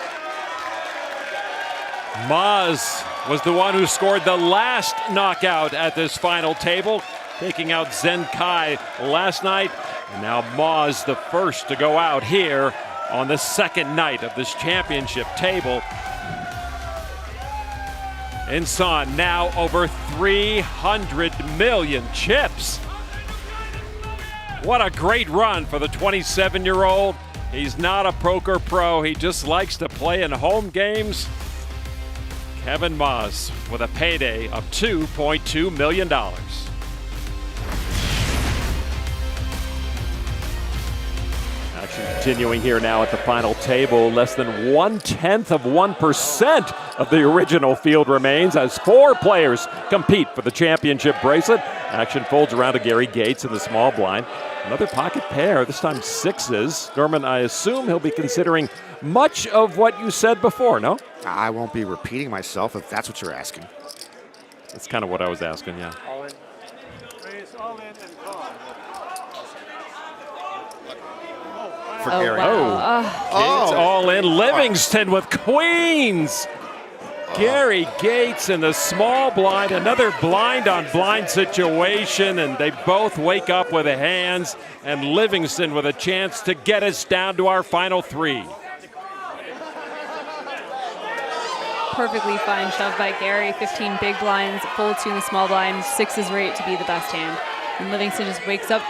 Maas was the one who scored the last knockout at this final table, taking out Zhen Kai last night. And now Maas, the first to go out here on the second night of this championship table. Inson now over 300 million chips. What a great run for the 27-year-old. He's not a poker pro. He just likes to play in home games. Kevin Maas with a payday of $2.2 million. Action continuing here now at the final table. Less than 0.1% of the original field remains as 4 players compete for the championship bracelet. Action folds around to Gary Gates in the small blind. Another pocket pair, this time 6s. Norman, I assume he'll be considering much of what you said before, no? I won't be repeating myself if that's what you're asking. That's kind of what I was asking, yeah. All in. Raise all in and call. For Gary. Wow. Gates all in. Livingston with queens. Gary Gates in the small blind, another blind on blind situation, and they both wake up with the hands, and Livingston with a chance to get us down to our final 3. Perfectly fine shove by Gary. 15 big blinds, fold 2 in the small blind. 6 is rate to be the best hand. And Livingston just wakes up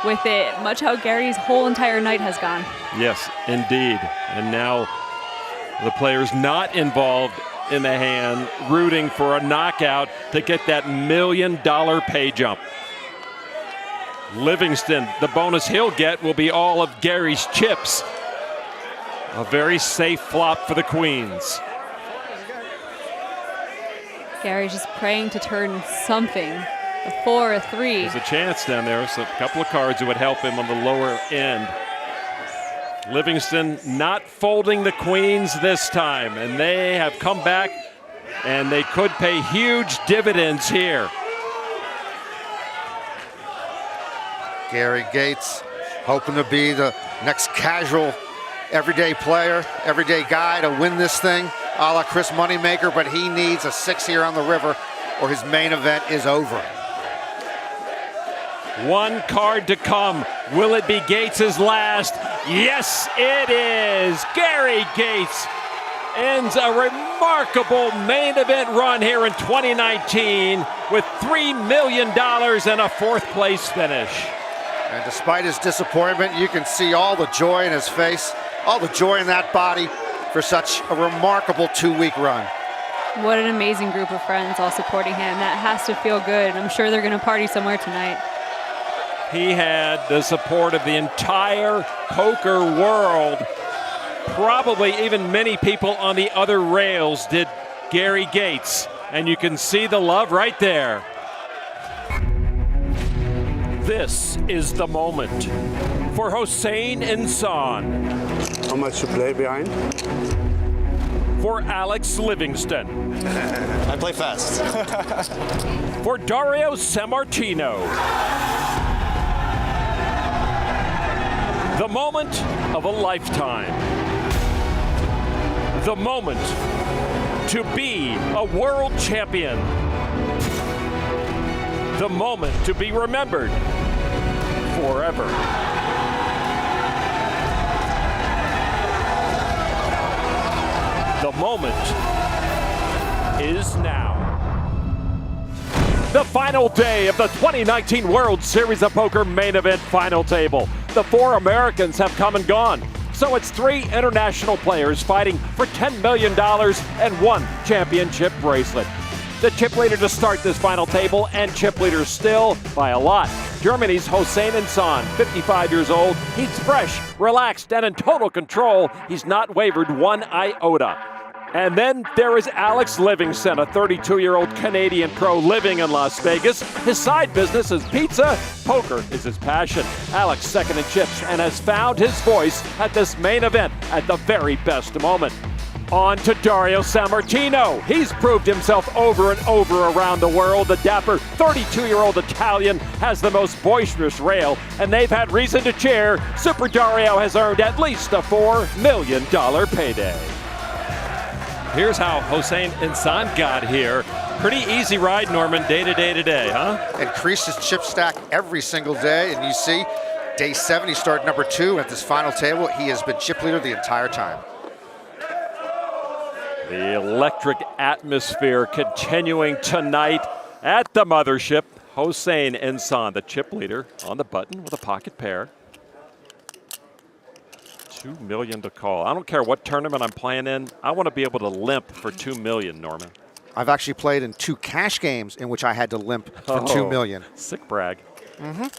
with it, much how Gary's whole entire night has gone. Yes, indeed. And now the players not involved in the hand, rooting for a knockout to get that $1 million pay jump. Livingston, the bonus he'll get will be all of Gary's chips. A very safe flop for the queens. Gary's just praying to turn something. A 4, a 3. There's a chance down there, so a couple of cards that would help him on the lower end. Livingston not folding the queens this time, and they have come back, and they could pay huge dividends here. Gary Gates hoping to be the next casual, everyday player, everyday guy to win this thing, a la Chris Moneymaker, but he needs a 6 here on the river or his main event is over. One card to come. Will it be Gates's last? Yes, it is. Gary Gates ends a remarkable main event run here in 2019 with $3 million and a 4th place finish. And despite his disappointment, you can see all the joy in his face, all the joy in that body for such a remarkable 2-week run. What an amazing group of friends all supporting him. That has to feel good. I'm sure they're going to party somewhere tonight. He had the support of the entire poker world. Probably even many people on the other rails did Gary Gates. And you can see the love right there. This is the moment for Hossein Inson. How much to play behind? For Alex Livingston. I play fast. For Dario Sammartino. The moment of a lifetime. The moment to be a world champion. The moment to be remembered forever. The moment is now. The final day of the 2019 World Series of Poker main event final table. The 4 Americans have come and gone. So it's 3 international players fighting for $10 million and 1 championship bracelet. The chip leader to start this final table, and chip leader still by a lot. Germany's Hossein Insan, 55 years old. He's fresh, relaxed, and in total control. He's not wavered one iota. And then there is Alex Livingston, a 32-year-old Canadian pro living in Las Vegas. His side business is pizza. Poker is his passion. Alex second in chips and has found his voice at this main event at the very best moment. On to Dario Sammartino. He's proved himself over and over around the world. The dapper 32-year-old Italian has the most boisterous rail, and they've had reason to cheer. Super Dario has earned at least a $4 million payday. Here's how Hossein Insan got here. Pretty easy ride, Norman, day to day today, huh? Increased his chip stack every single day, and you see, day 7, he started number 2 at this final table. He has been chip leader the entire time. The electric atmosphere continuing tonight at the mothership. Hossein Insan, the chip leader, on the button with a pocket pair. $2 million to call. I don't care what tournament I'm playing in. I want to be able to limp for $2 million, Norman. I've actually played in 2 cash games in which I had to limp for $2 million. Sick brag.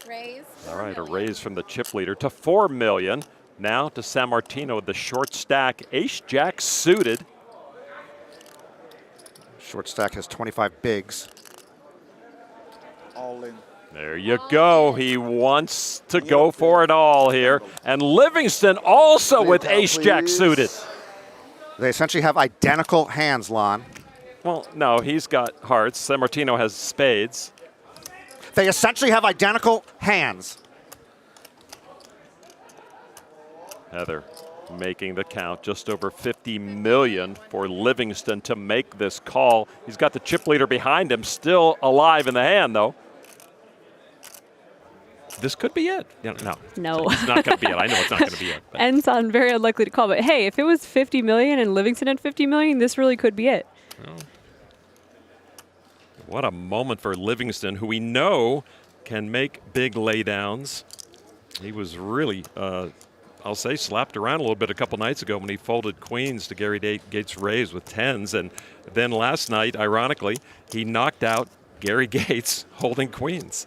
Raise. All right, a raise from the chip leader to $4 million. Now to Sammartino, the short stack. Ace-Jack suited. Short stack has 25 bigs. All in. There you go. He wants to go for it all here. And Livingston also with ace-jack suited. They essentially have identical hands, Lon. Well, no, he's got hearts. Sammartino has spades. They essentially have identical hands. Heather making the count, just over $50 million for Livingston to make this call. He's got the chip leader behind him, still alive in the hand, though. This could be it. No. It's not going to be it. I know it's not going to be it. Insan very unlikely to call, but hey, if it was $50 million and Livingston had $50 million, this really could be it. Well, what a moment for Livingston, who we know can make big laydowns. He was really, I'll say, slapped around a little bit a couple nights ago when he folded queens to Gary Gates' raise with 10s. And then last night, ironically, he knocked out Gary Gates holding queens.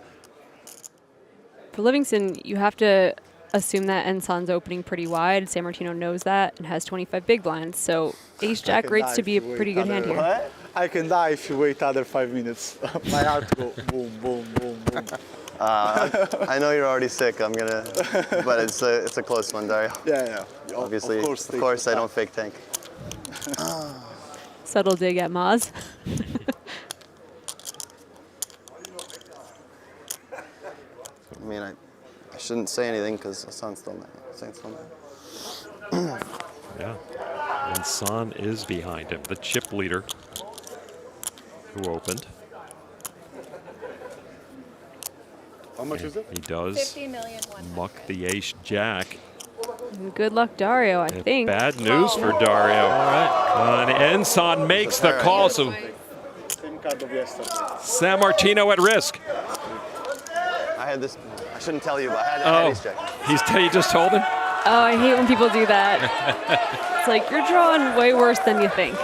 For Livingston, you have to assume that Insan's opening pretty wide. Sammartino knows that and has 25 big blinds. So ace-jack rates to be a pretty good hand here. What? I can die if you wait other 5 minutes. My heart go boom, boom, boom, boom. I know you're already sick. I'm gonna, but it's a close one, Dario. Yeah. Obviously, of course, I don't fake tank. Subtle dig at Maz. I mean, I shouldn't say anything because Hassan's still mad. Yeah, and San is behind him, the chip leader who opened. How much is it? He does muck the ace-jack. Good luck, Dario, I think. Bad news for Dario. All right. And Insan makes the call, so Same card of yesterday. Sammartino at risk. I had this. I shouldn't tell you, but I had ace-jack. You just told him? Oh, I hate when people do that. It's like, you're drawing way worse than you think.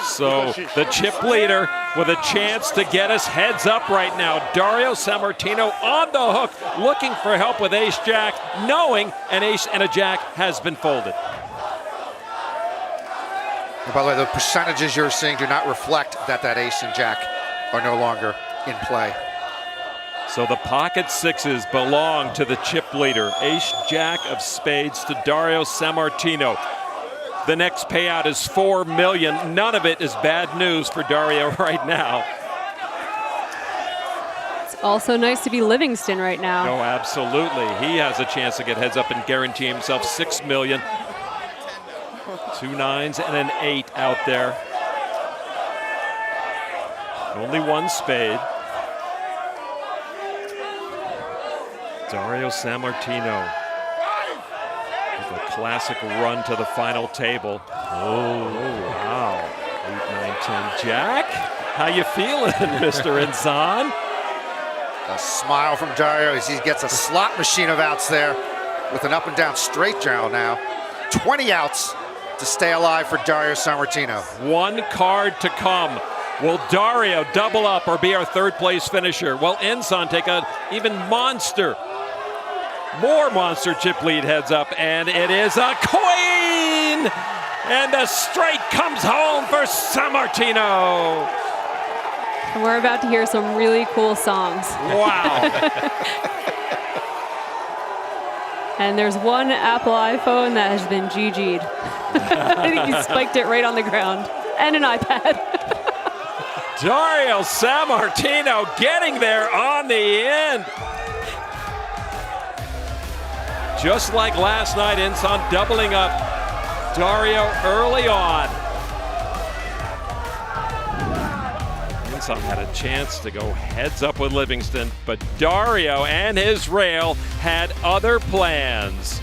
So the chip leader with a chance to get us heads up right now. Dario Sammartino on the hook, looking for help with ace-jack, knowing an ace and a jack has been folded. And by the way, the percentages you're seeing do not reflect that ace and jack are no longer in play. So the pocket sixes belong to the chip leader. Ace-jack of spades to Dario Sammartino. The next payout is $4 million. None of it is bad news for Dario right now. It's also nice to be Livingston right now. No, absolutely. He has a chance to get heads up and guarantee himself $6 million. 2 9s and an 8 out there. Only one spade. Dario Sammartino. The classic run to the final table. Oh, wow. 8, 9, 10, Jack. How you feeling, Mr. Insan? A smile from Dario as he gets a slot machine of outs there with an up and down straight draw now. 20 outs to stay alive for Dario Sammartino. One card to come. Will Dario double up or be our third place finisher? Will Insan take an even more monster chip lead heads up? And it is a queen! And the straight comes home for Sammartino. And we're about to hear some really cool songs. Wow. And there's one Apple iPhone that has been GG'd. I think he spiked it right on the ground. And an iPad. Dario Sammartino getting there on the end. Just like last night, Insan doubling up Dario early on. Insan had a chance to go heads up with Livingston, but Dario and his rail had other plans.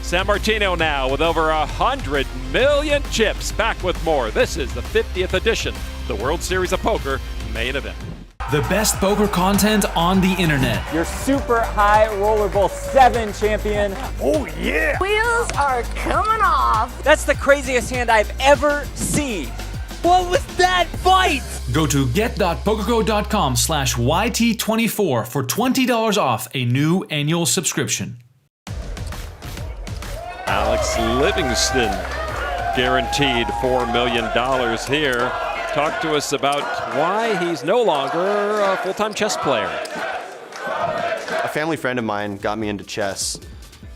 Sammartino now with over 100 million chips. Back with more. This is the 50th edition of the World Series of Poker main event. The best poker content on the internet. Your super high rollerball 7 champion. Oh yeah! Wheels are coming off. That's the craziest hand I've ever seen. What was that bite? Go to get.pokergo.com/YT24 for $20 off a new annual subscription. Alex Livingston guaranteed $4 million here. Talk to us about why he's no longer a full-time chess player. A family friend of mine got me into chess,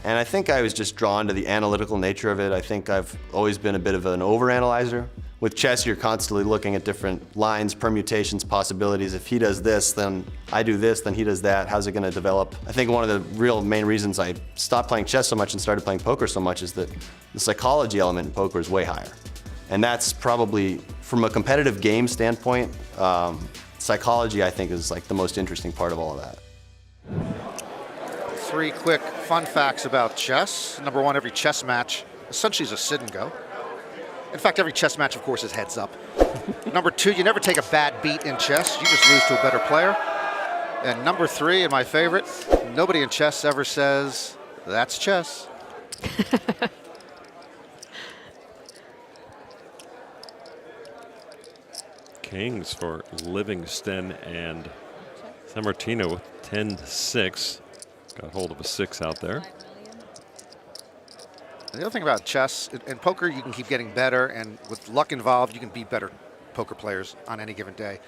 and I think I was just drawn to the analytical nature of it. I think I've always been a bit of an overanalyzer. With chess, you're constantly looking at different lines, permutations, possibilities. If he does this, then I do this, then he does that. How's it going to develop? I think one of the real main reasons I stopped playing chess so much and started playing poker so much is that the psychology element in poker is way higher. And that's probably, from a competitive game standpoint, psychology, I think, is like the most interesting part of all of that. 3 quick fun facts about chess. Number 1, every chess match essentially is a sit and go. In fact, every chess match, of course, is heads up. Number 2, you never take a bad beat in chess. You just lose to a better player. And number 3, and my favorite, nobody in chess ever says, that's chess. Kings for Livingston and Sammartino 10-6. Got hold of a 6 out there. The other thing about chess, in poker, you can keep getting better, and with luck involved, you can beat better poker players on any given day.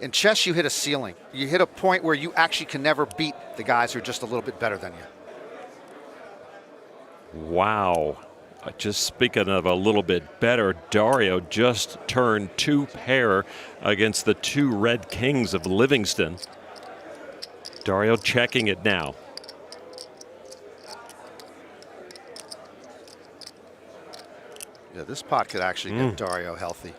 In chess, you hit a ceiling. You hit a point where you actually can never beat the guys who are just a little bit better than you. Wow. Just speaking of a little bit better, Dario just turned 2-pair against the 2 red kings of Livingston. Dario checking it now. Yeah, this pot could actually get Dario healthy.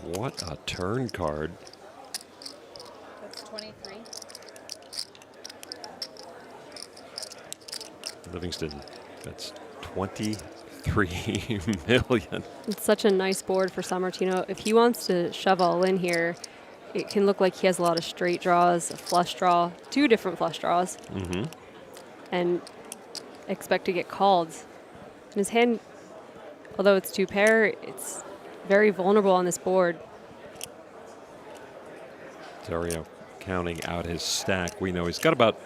What a turn card. That's 23. Livingston, that's 23 million. It's such a nice board for Sammartino. If he wants to shove all in here, it can look like he has a lot of straight draws, a flush draw, 2 different flush draws, and expect to get called. And his hand, although it's 2-pair, it's very vulnerable on this board. Dario counting out his stack. We know he's got about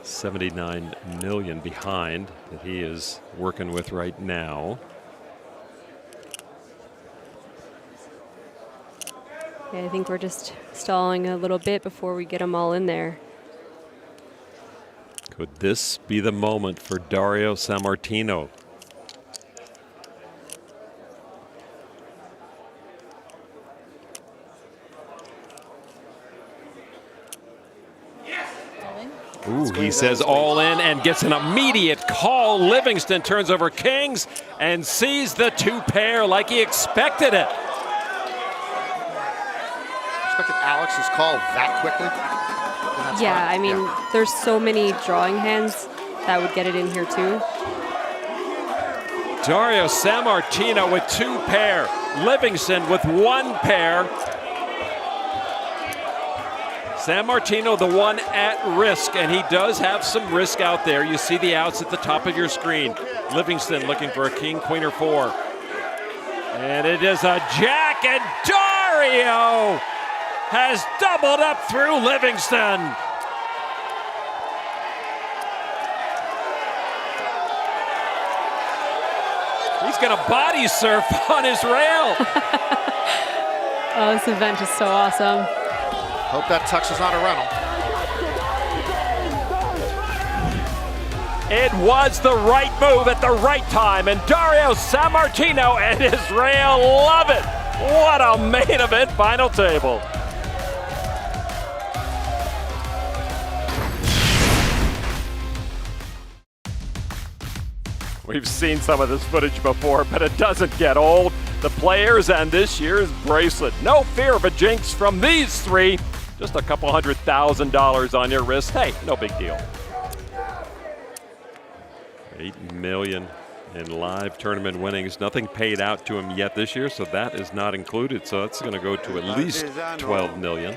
79 million behind that he is working with right now. Yeah, I think we're just stalling a little bit before we get them all in there. Could this be the moment for Dario Sammartino? Ooh, he says all in and gets an immediate call. Livingston turns over kings and sees the 2-pair like he expected it. Expected Alex's call that quickly? Yeah, I mean, there's so many drawing hands that would get it in here too. Dario Sammartino with 2 pair. Livingston with 1 pair. Sammartino, the one at risk, and he does have some risk out there. You see the outs at the top of your screen. Livingston looking for a king, queen, or 4. And it is a jack, and Dario has doubled up through Livingston. He's going to body surf on his rail. Oh, this event is so awesome. Hope that tux is not a rental. It was the right move at the right time, and Dario Sammartino and his rail love it. What a main event final table. We've seen some of this footage before, but it doesn't get old. The players and this year's bracelet. No fear of a jinx from these 3. Just a couple $100,000 on your wrist. Hey, no big deal. $8 million in live tournament winnings. Nothing paid out to him yet this year, so that is not included. So that's going to go to at least $12 million.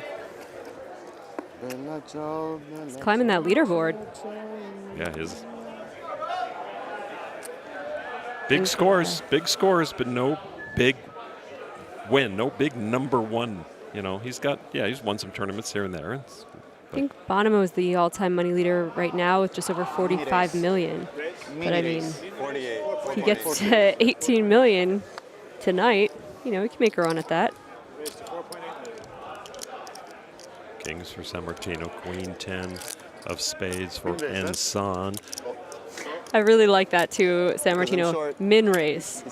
He's climbing that leaderboard. Yeah, his big scores, but no big win, no big number 1. You know, he's won some tournaments here and there. I think Bonomo is the all-time money leader right now with just over 45 million. But I mean, if he gets to 18 million tonight, you know, we can make a run at that. Kings for Sammartino, queen 10 of spades for Ensan. I really like that too, Sammartino. Min raise.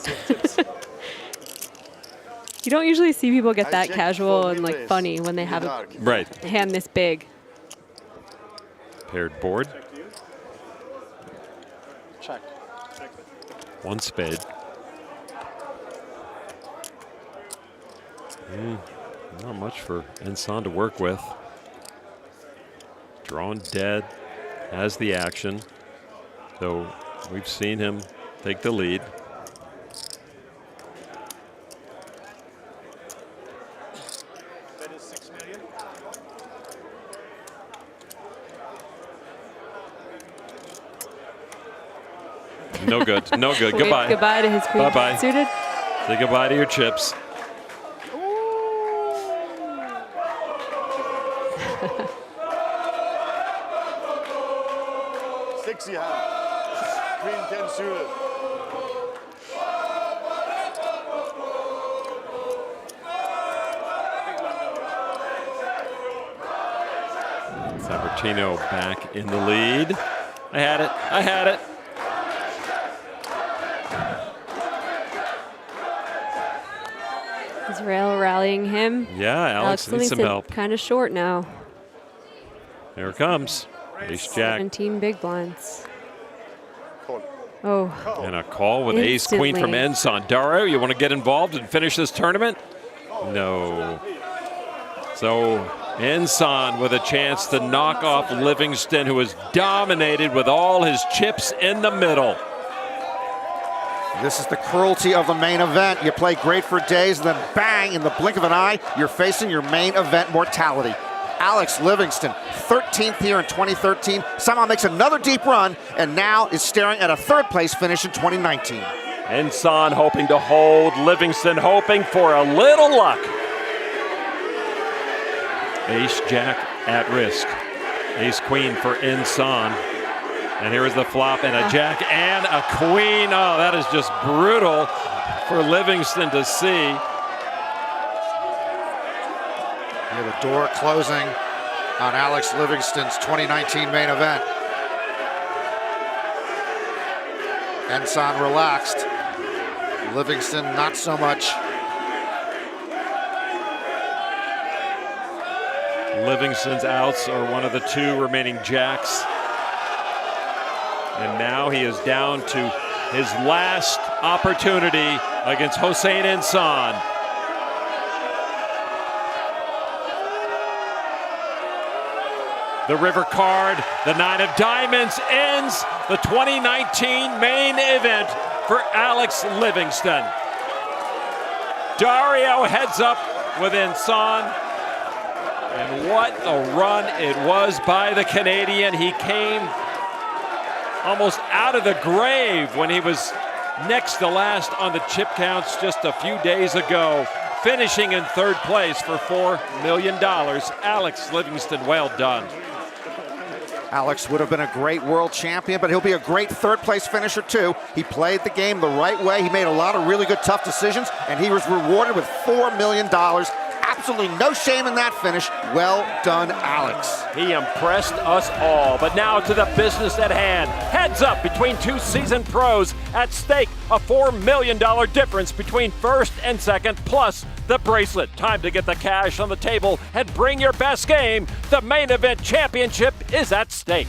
You don't usually see people get that casual and like funny when they have a hand this big. Paired board. Check. 1 spade. Not much for Ensan to work with. Drawn dead, has the action. So we've seen him take the lead. No good. No good. Goodbye. Goodbye to his queen. Bye-bye. Suited. Say goodbye to your chips. Sexy hand. Queen 10 suited. Sammartino back in the lead. I had it. I had it. Is Rail rallying him? Yeah, Alex needs some help. Kind of short now. Here it comes. Ace Jack. 17 big blinds. Oh. And a call with Ace Queen from Ensan. Dario, you want to get involved and finish this tournament? No. So Ensan with a chance to knock off Livingston, who is dominated with all his chips in the middle. This is the cruelty of the main event. You play great for days, and then bang, in the blink of an eye, you're facing your main event mortality. Alex Livingston, 13th here in 2013, somehow makes another deep run, and now is staring at a 3rd place finish in 2019. Ensan hoping to hold, Livingston hoping for a little luck. Ace Jack at risk. Ace Queen for Ensan. And here is the flop, and a jack and a queen. Oh, that is just brutal for Livingston to see. Hear the door closing on Alex Livingston's 2019 main event. Ensan relaxed. Livingston not so much. Livingston's outs are one of the 2 remaining jacks. And now he is down to his last opportunity against Hossein Ensan. The river card, the 9 of diamonds, ends the 2019 main event for Alex Livingston. Dario heads up with Insan. And what a run it was by the Canadian. He came almost out of the grave when he was next to last on the chip counts just a few days ago, finishing in third place for $4 million. Alex Livingston, well done. Alex would have been a great world champion, but he'll be a great third-place finisher, too. He played the game the right way. He made a lot of really good, tough decisions, and he was rewarded with $4 million. Absolutely no shame in that finish. Well done, Alex. He impressed us all. But now to the business at hand. Heads up between two seasoned pros. At stake, a $4 million difference between first and second, plus the bracelet. Time to get the cash on the table and bring your best game. The main event championship is at stake.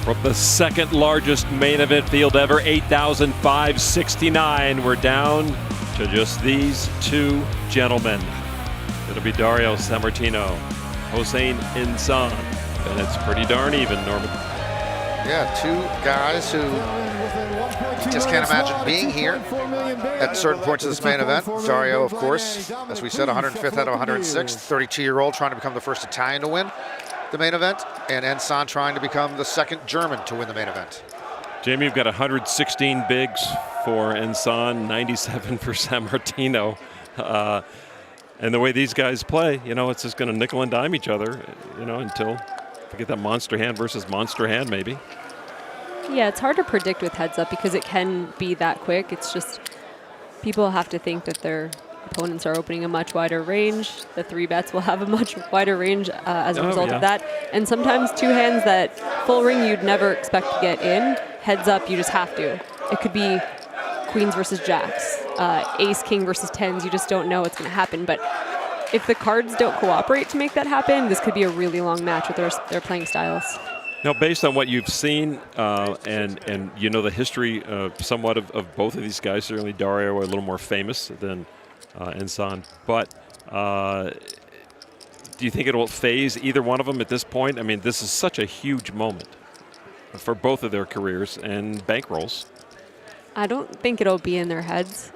From the second largest main event field ever, 8,569. We're down to just these two gentlemen. It'll be Dario Sammartino, Hossein Insan, and it's pretty darn even, Norman. Yeah, two guys who just can't imagine being here at certain points of this main event. Dario, of course, as we said, 105th out of 106, 32-year-old trying to become the first Italian to win the main event, and Insan trying to become the second German to win the main event. Jamie, you've got 116 bigs for Insan, 97 for Sammartino. And the way these guys play, you know, it's just going to nickel and dime each other, you know, until we get that monster hand versus monster hand, maybe. Yeah, it's hard to predict with heads up because it can be that quick. It's just people have to think that their opponents are opening a much wider range. The three bets will have a much wider range as a result of that. And sometimes two hands that full ring you'd never expect to get in, heads up, you just have to. It could be queens versus jacks, ace, king versus tens. You just don't know what's going to happen. But if the cards don't cooperate to make that happen, this could be a really long match with their playing styles. Now, based on what you've seen and you know the history somewhat of both of these guys, certainly Dario a little more famous than Insan, but do you think it will phase either one of them at this point? I mean, this is such a huge moment for both of their careers and bankrolls. I don't think it'll be in their heads.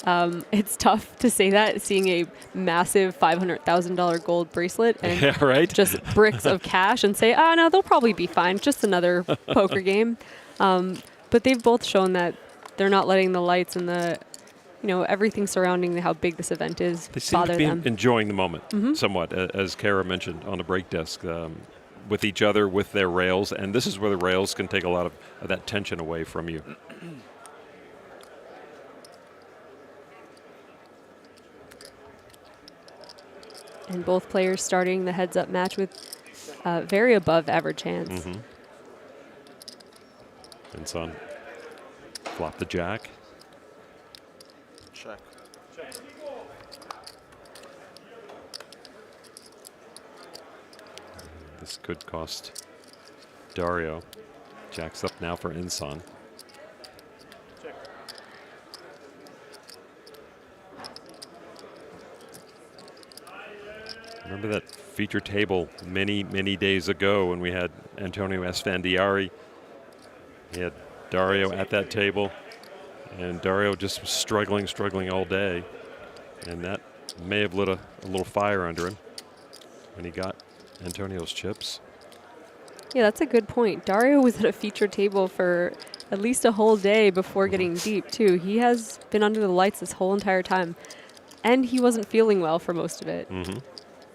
It's tough to say that, seeing a massive $500,000 gold bracelet and just bricks of cash and say, oh, no, they'll probably be fine. Just another poker game. But they've both shown that they're not letting the lights and the, you know, everything surrounding how big this event is they seem bother to be them. enjoying the moment somewhat, as Kara mentioned on the break desk, with each other, with their rails. And this is where the rails can take a lot of that tension away from you. And both players starting the heads-up match with very above average hands. Insan flop the jack. Check. This could cost Dario. Jack's up now for Insan. Remember that feature table many, many days ago when we had Antonio Esfandiari. He had Dario at that table, and Dario just was struggling all day. And that may have lit a little fire under him when he got Antonio's chips. Yeah, that's a good point. Dario was at a feature table for at least a whole day before getting deep, too. He has been under the lights this whole entire time, and he wasn't feeling well for most of it.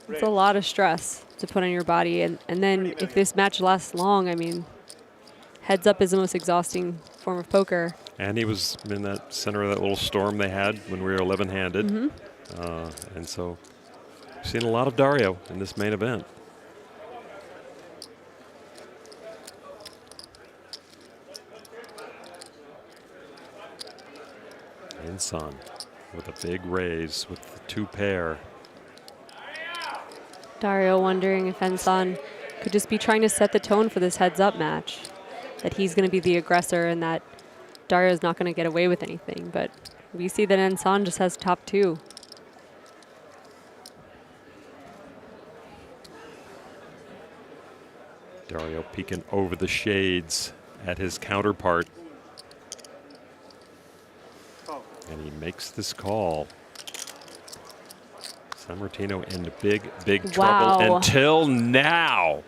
It's a lot of stress to put on your body. And then if this match lasts long, I mean, heads up is the most exhausting form of poker. And he was in that center of that little storm they had when we were 11-handed. And so we've seen a lot of Dario in this main event. Insan with a big raise with the two pair. Dario wondering if Insan could just be trying to set the tone for this heads-up match, that he's going to be the aggressor and that Dario's not going to get away with anything. But we see that Insan just has top two. Dario peeking over the shades at his counterpart. And he makes this call. Sammartino in big trouble until now.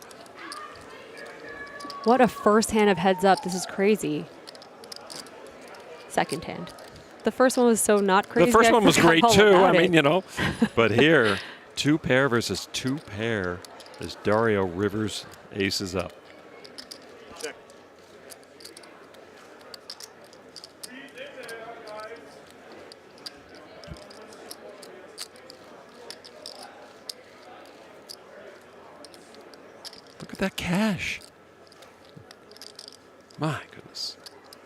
What a first hand of heads up. This is crazy. Second hand. The first one was so not crazy. The first one was great too. I mean, it. you know. But here, 2 pair versus 2 pair as Dario Rivers aces up. Check. Look at that cash. My goodness.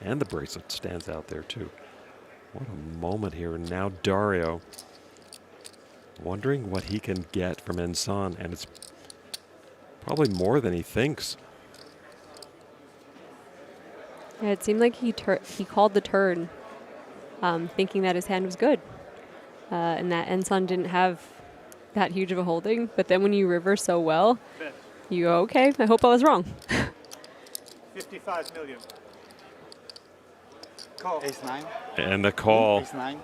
And the bracelet stands out there too. What a moment here. And now Dario wondering what he can get from Ensan, and it's probably more than he thinks. Yeah, it seemed like he called the turn thinking that his hand was good and that Ensan didn't have that huge of a holding. But then when you river so well, you go, okay, I hope I was wrong. 55 million. Call. Ace 9. And the call. Ace 9.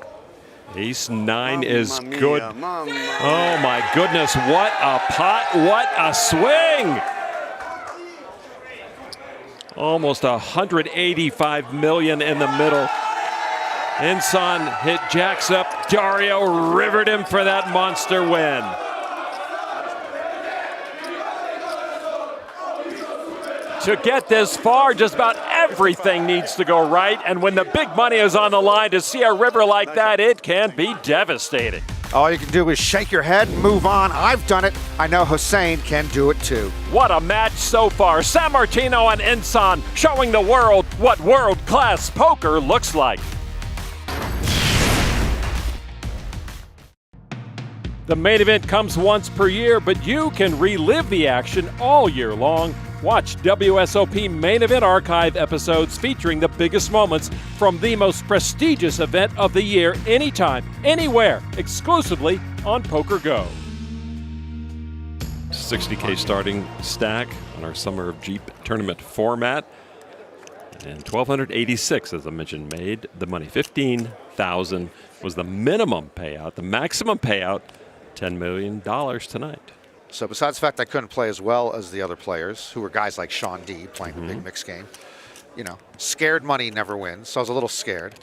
Ace 9 is Mamma good. mia, mamma Oh my goodness, what a pot, what a swing. Almost 185 million in the middle. Ensan hit jacks up. Dario rivered him for that monster win. To get this far, just about everything needs to go right. And when the big money is on the line, to see a river like that, it can be devastating. All you can do is shake your head and move on. I've done it. I know Hossein can do it too. What a match so far. Sammartino and Ensan showing the world what world-class poker looks like. The main event comes once per year, but you can relive the action all year long. Watch WSOP Main Event Archive episodes featuring the biggest moments from the most prestigious event of the year, anytime, anywhere, exclusively on Poker Go. 60K starting stack on our Summer of Jeep tournament format. And 1,286, as I mentioned, made the money. 15,000 was the minimum payout. The maximum payout, $10 million tonight. So besides the fact I couldn't play as well as the other players, who were guys like Sean D playing the big mix game, you know, scared money never wins, so I was a little scared.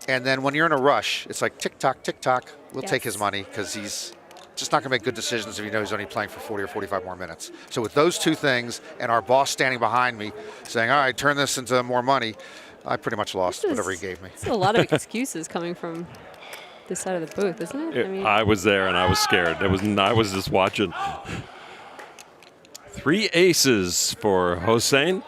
And then when you're in a rush, it's like tick-tock, tick-tock, we'll take his money because he's just not going to make good decisions if he knows he's only playing for 40 or 45 more minutes. So with those two things and our boss standing behind me saying, all right, turn this into more money, I pretty much lost whatever he gave me. There's a lot of excuses coming from this side of the booth, isn't it? I mean, I was there and I was scared. I was just watching. 3 aces for Hossein.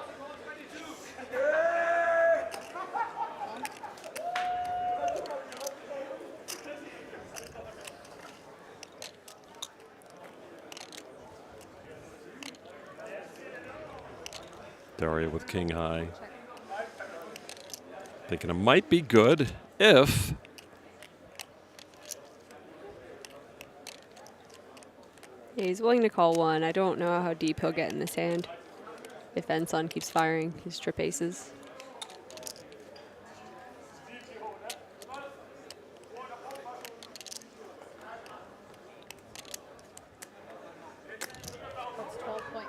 Dario with king high. Thinking it might be good if yeah, he's willing to call one. I don't know how deep he'll get in this hand if Ensan keeps firing his trip aces. That's 12.5.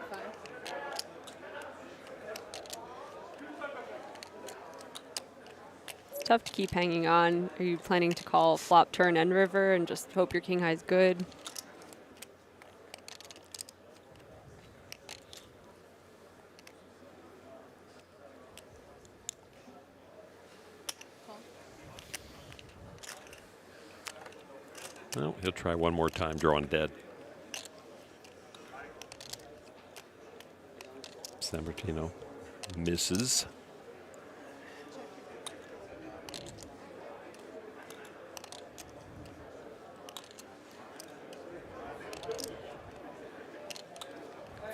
It's tough to keep hanging on. Are you planning to call flop, turn, and river and just hope your king high is good? Well, he'll try one more time, drawing dead. Sammartino misses.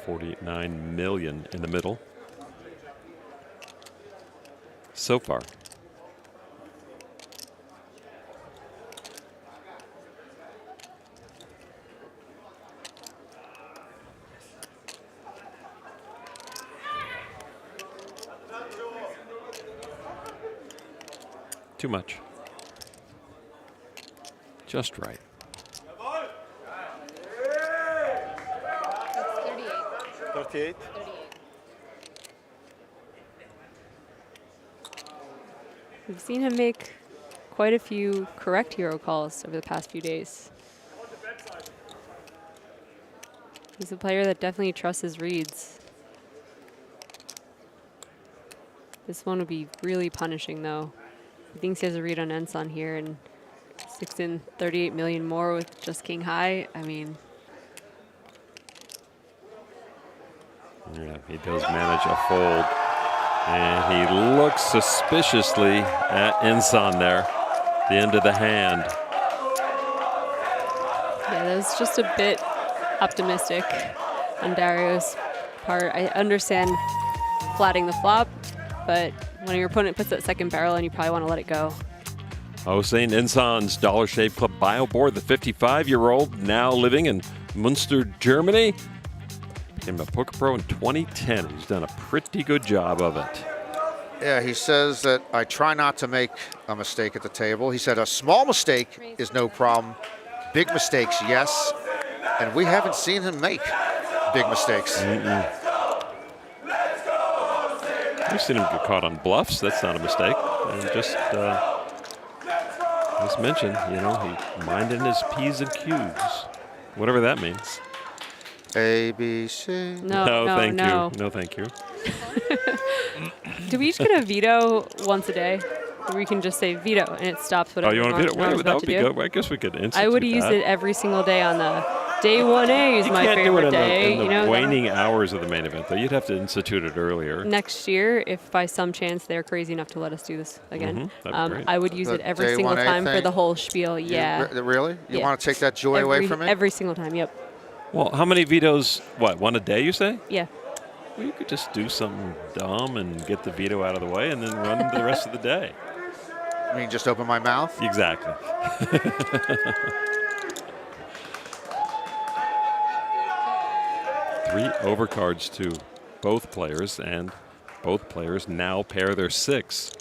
$49 million in the middle so far. too much. Just right. That's 38. 38. We've seen him make quite a few correct hero calls over the past few days. He's a player that definitely trusts his reads. This one would be really punishing, though. He thinks he has a read on Enson here, and 6 in 38 million more with just king high. I mean, yeah, he does manage a fold, and he looks suspiciously at Enson there, the end of the hand. yeah, that was just a bit optimistic on Dario's part. I understand flatting the flop, but when your opponent puts that second barrel in, you probably want to let it go. Hossein Enson's Dollar Shave Club bio board, the 55-year-old now living in Munster, Germany. Became a poker pro in 2010. He's done a pretty good job of it. Yeah, he says that I try not to make a mistake at the table. He said a small mistake is no problem. Big mistakes, yes. And we haven't seen him make big mistakes. We've seen him get caught on bluffs. That's not a mistake. And just as mentioned, you know, he minding his P's and Q's, whatever that means. A, B, C. No, thank no. you. No, thank you. Do we each get a veto once a day? Or we can just say veto and it stops whatever. Oh, you want to veto? Norm Wait, that would be do? good. I guess we could institute I would that. use it every single day on the day 1A is You my can't do it favorite in day. in the you know, waning hours of the main event, though. You'd have to institute it earlier. next year, if by some chance they're crazy enough to let us do this again, that'd be great. I would use The it every day single 1A time for thing? the whole spiel. Yeah. Really? You Yeah. want to take that joy away from me? Every single time, yep. Well, how many vetoes? What, one a day, you say? Yeah. Well, you could just do something dumb and get the veto out of the way and then run the rest of the day. I mean, just open my mouth? Exactly. Three overcards to both players, and both players now pair their 6.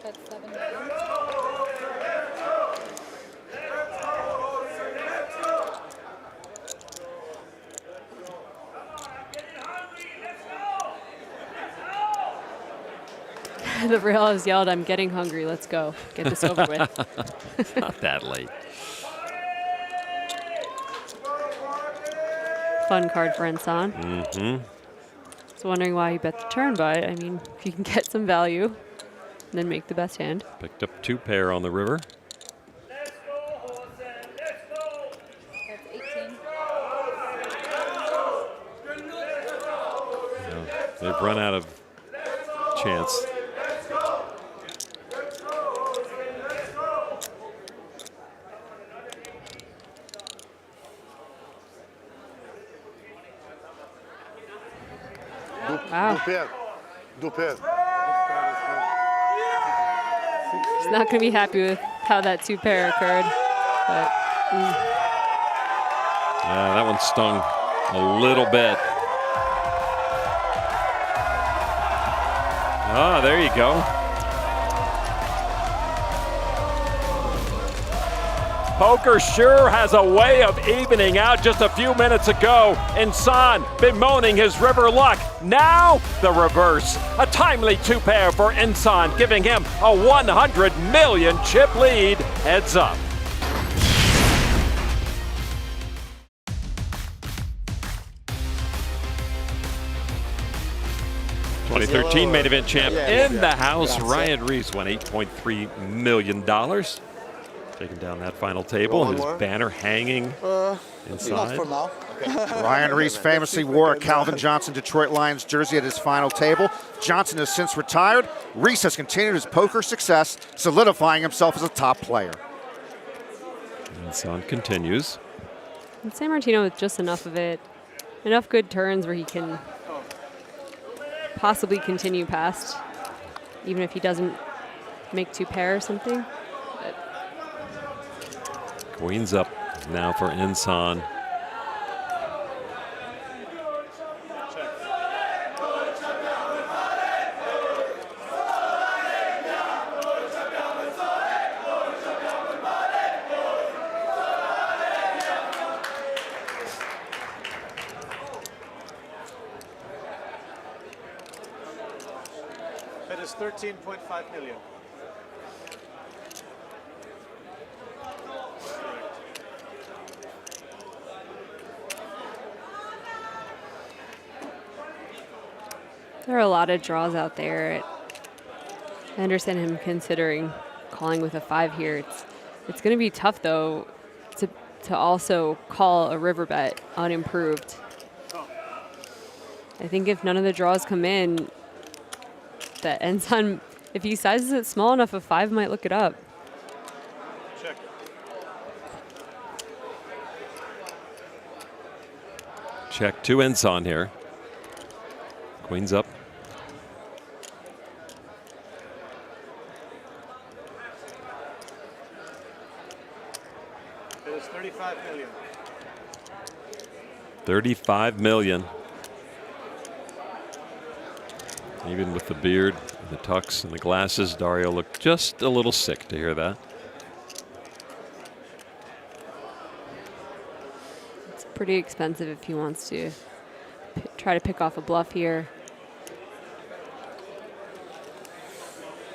That's 7 The rail has yelled, "I'm getting hungry. Let's go. Get this over with." It's not that late. Fun card for Enson. Mm-hmm. So wondering why he bet the turn, but I mean, if you can get some value, and then make the best hand. Picked up 2 pair on the river. That's 18. They've run out of chance. Wow. Do pair. He's not going to be happy with how that 2 pair occurred. But That one stung a little bit. Ah, there you go. Poker sure has a way of evening out. Just a few minutes ago, Enson bemoaning his river luck. Now, the reverse. A timely 2 pair for Enson, giving him a 100 million chip lead. Heads up. '13 main event champ in the house. Ryan Reese won $8.3 million. Taking down that final table, his banner hanging inside. Not for now. Ryan Reese famously wore a Calvin Johnson Detroit Lions jersey at his final table. Johnson has since retired. Reese has continued his poker success, solidifying himself as a top player. Enson continues. And San Martino with just enough of it, enough good turns where he can possibly continue past, even if he doesn't make 2 pair or something. Queen's up now for Enson. is 13.5 million. There are a lot of draws out there. I understand him considering calling with a 5 here. It's going to be tough, though, to also call a river bet unimproved. I think if none of the draws come in, that Ensan, if he sizes it small enough, a 5 might look it up. Check. Check to Ensan here. Queen's up. It is 35 million. 35 million. Even with the beard, the tux, and the glasses, Dario looked just a little sick to hear that. It's pretty expensive if he wants to try to pick off a bluff here.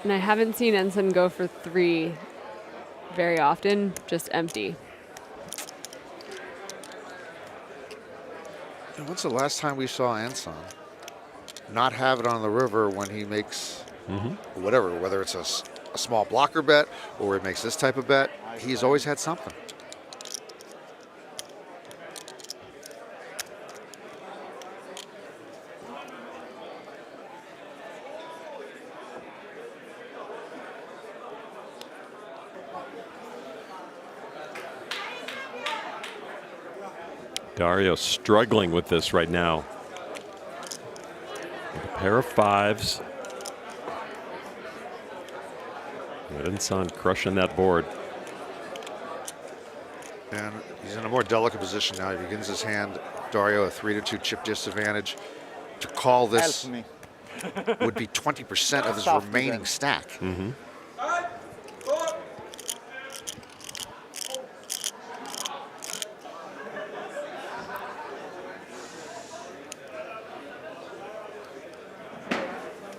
And I haven't seen Ensan go for 3 very often, just empty. And when's the last time we saw Ensan not have it on the river when he makes whatever, whether it's a small blocker bet or he makes this type of bet? He's always had something. Dario struggling with this right now. With a pair of 5s. Ensan crushing that board. And he's in a more delicate position now. He begins his hand. Dario, a 3-2 chip disadvantage. To call this would be 20% of his remaining stack.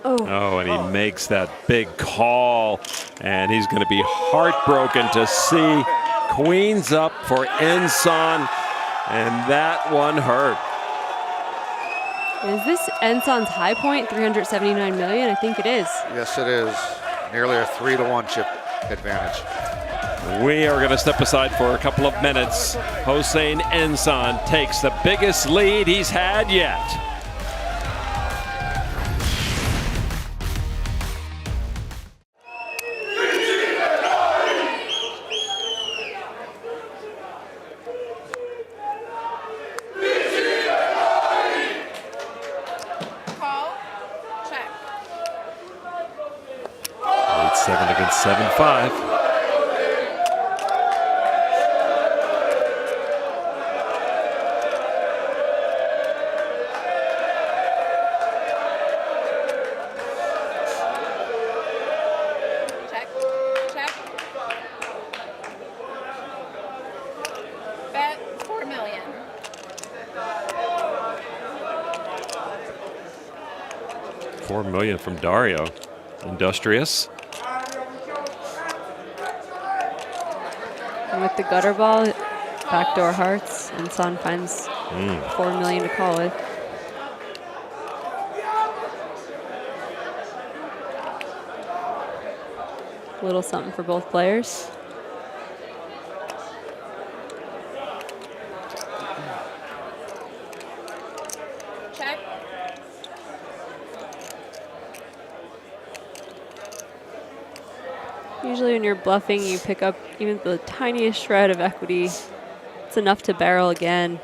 Oh, and he makes that big call, and he's going to be heartbroken to see Queens up for Ensan, and that one hurt. Is this Ensan's high point, 379 million? I think it is. Yes, it is. Nearly a 3-1 chip advantage. We are going to step aside for a couple of minutes. Hossein Ensan takes the biggest lead he's had yet. Call. Check. 8-7 against 7-5. Check. Check. Bet 4 million. $4 million from Dario. Industrious. And with the gutter ball, backdoor hearts, Ensan finds 4 million to call with. A little something for both players. Check. Usually when you're bluffing, you pick up even the tiniest shred of equity. It's enough to barrel again.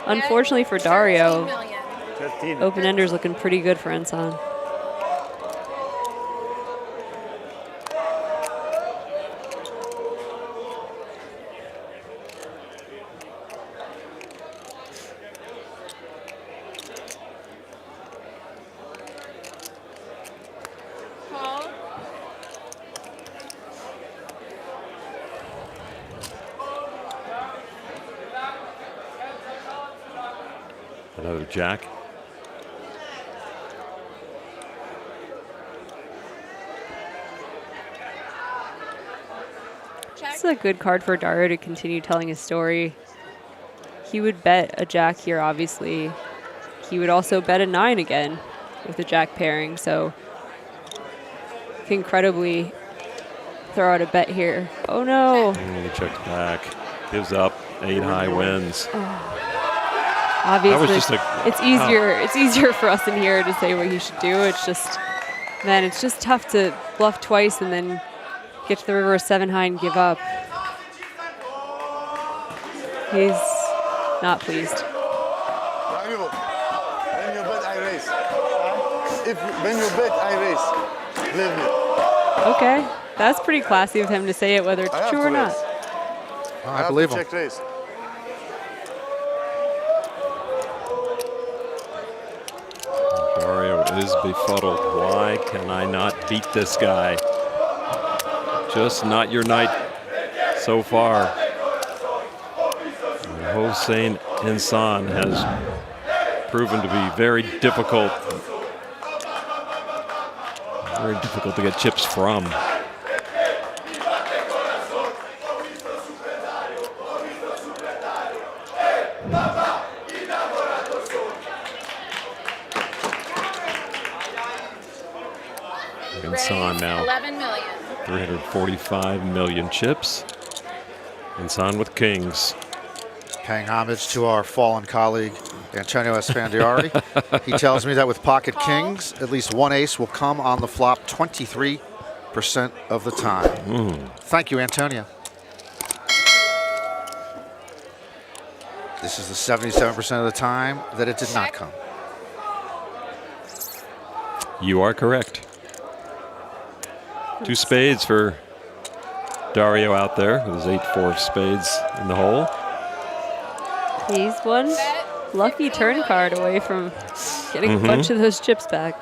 Unfortunately for Dario, open-ender's looking pretty good for Ensan. Call. Another jack. This is a good card for Dario to continue telling his story. He would bet a jack here, obviously. He would also bet a 9 again with a jack pairing, so he can credibly throw out a bet here. Oh no! He checks back, gives up, 8 high wins. Obviously, That was just it's easier for us in here to say what he should do. It's just, man, it's just tough to bluff twice and then get to the river 7 high and give up. He's not pleased. When you bet, I raise. When you bet, I raise. Believe me. Okay, that's pretty classy of him to say it, whether it's true or not. I believe him. Check raise. Dario is befuddled. Why can I not beat this guy? Just not your night so far. And Hossein Insan has proven to be very difficult. Very difficult to get chips from. Insan now 11 million. 345 million chips. Insan with kings. Paying homage to our fallen colleague, Antonio Esfandiari. He tells me that with pocket kings, at least one ace will come on the flop 23% of the time. Thank you, Antonio. This is the 77% of the time that it did not come. You are correct. 2 spades for Dario out there with his 8-4 spades in the hole. He's one lucky turn card away from getting a bunch of those chips back.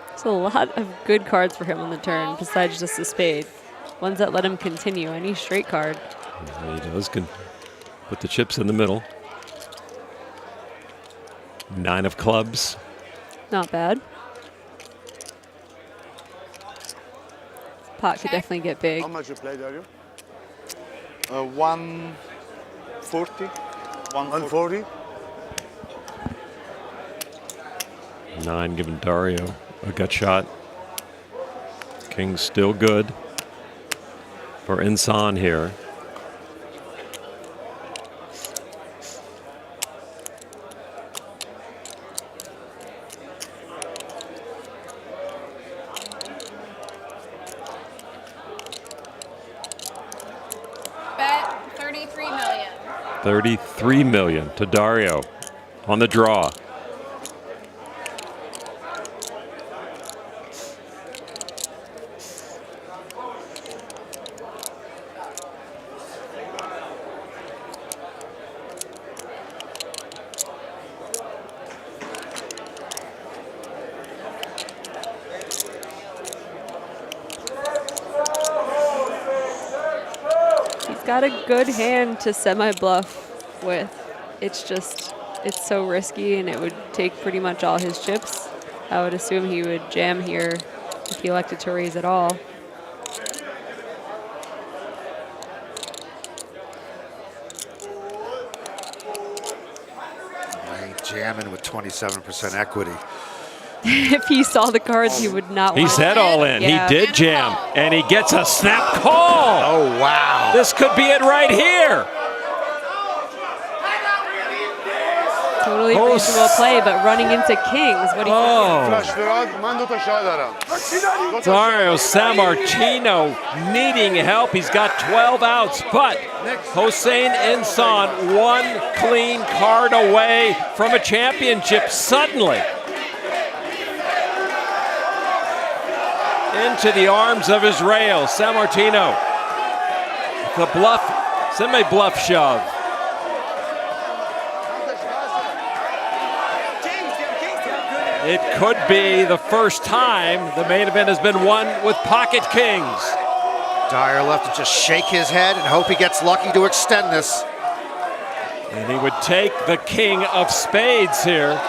There's a lot of good cards for him on the turn besides just a spade. Ones that let him continue. Any straight card. He does put the chips in the middle. 9 of clubs. Not bad. Pot could definitely get big. How much you played, are you? 140. 140. 9 giving Dario a gut shot. King's still good for Insan here. Bet 33 million. 33 million to Dario on the draw. Got a good hand to semi-bluff with. It's just, it's so risky and it would take pretty much all his chips. I would assume he would jam here if he elected to raise at all. Jamming with 27% equity. If he saw the cards, he would not want He said all in. Yeah. He did jam. And he gets a snap call. Oh, wow. This could be it right here. Totally reasonable play, but running into kings. What do you think? Dario Sammartino needing help. He's got 12 outs, but Hossein Insan one clean card away from a championship suddenly. Into the arms of Israel. Sammartino. The bluff, semi-bluff shove. It could be the first time the main event has been won with pocket kings. Dyer left to just shake his head and hope he gets lucky to extend this. And he would take the king of spades here.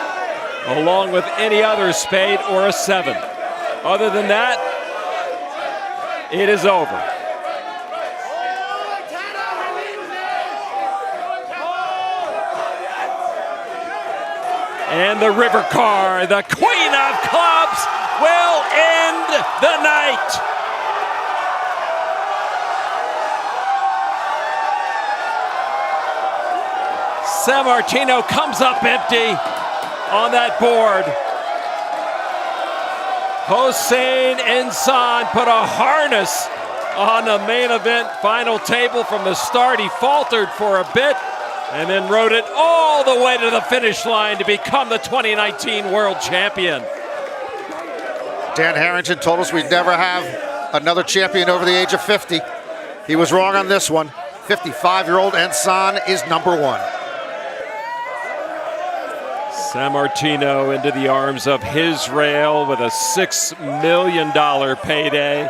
along with any other spade or a 7. Other than that, it is over. And the river car, the queen of clubs, will end the night. Sammartino comes up empty on that board. Hossein Insan put a harness on the main event final table from the start. He faltered for a bit and then rode it all the way to the finish line to become the 2019 world champion. Dan Harrington told us we'd never have another champion over the age of 50. He was wrong on this one. 55-year-old Insan is #1. Sammartino into the arms of his rail with a $6 million payday.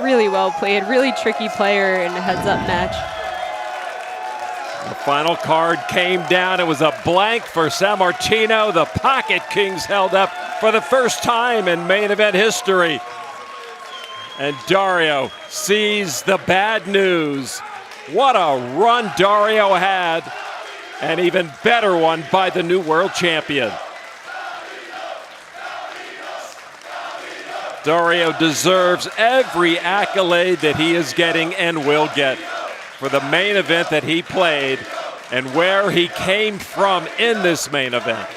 Really well played, really tricky player in a heads-up match. The final card came down. It was a blank for Sammartino. The Pocket Kings held up for the first time in main event history. And Dario sees the bad news. What a run Dario had. An even better one by the new world champion. Dario deserves every accolade that he is getting and will get for the main event that he played and where he came from in this main event.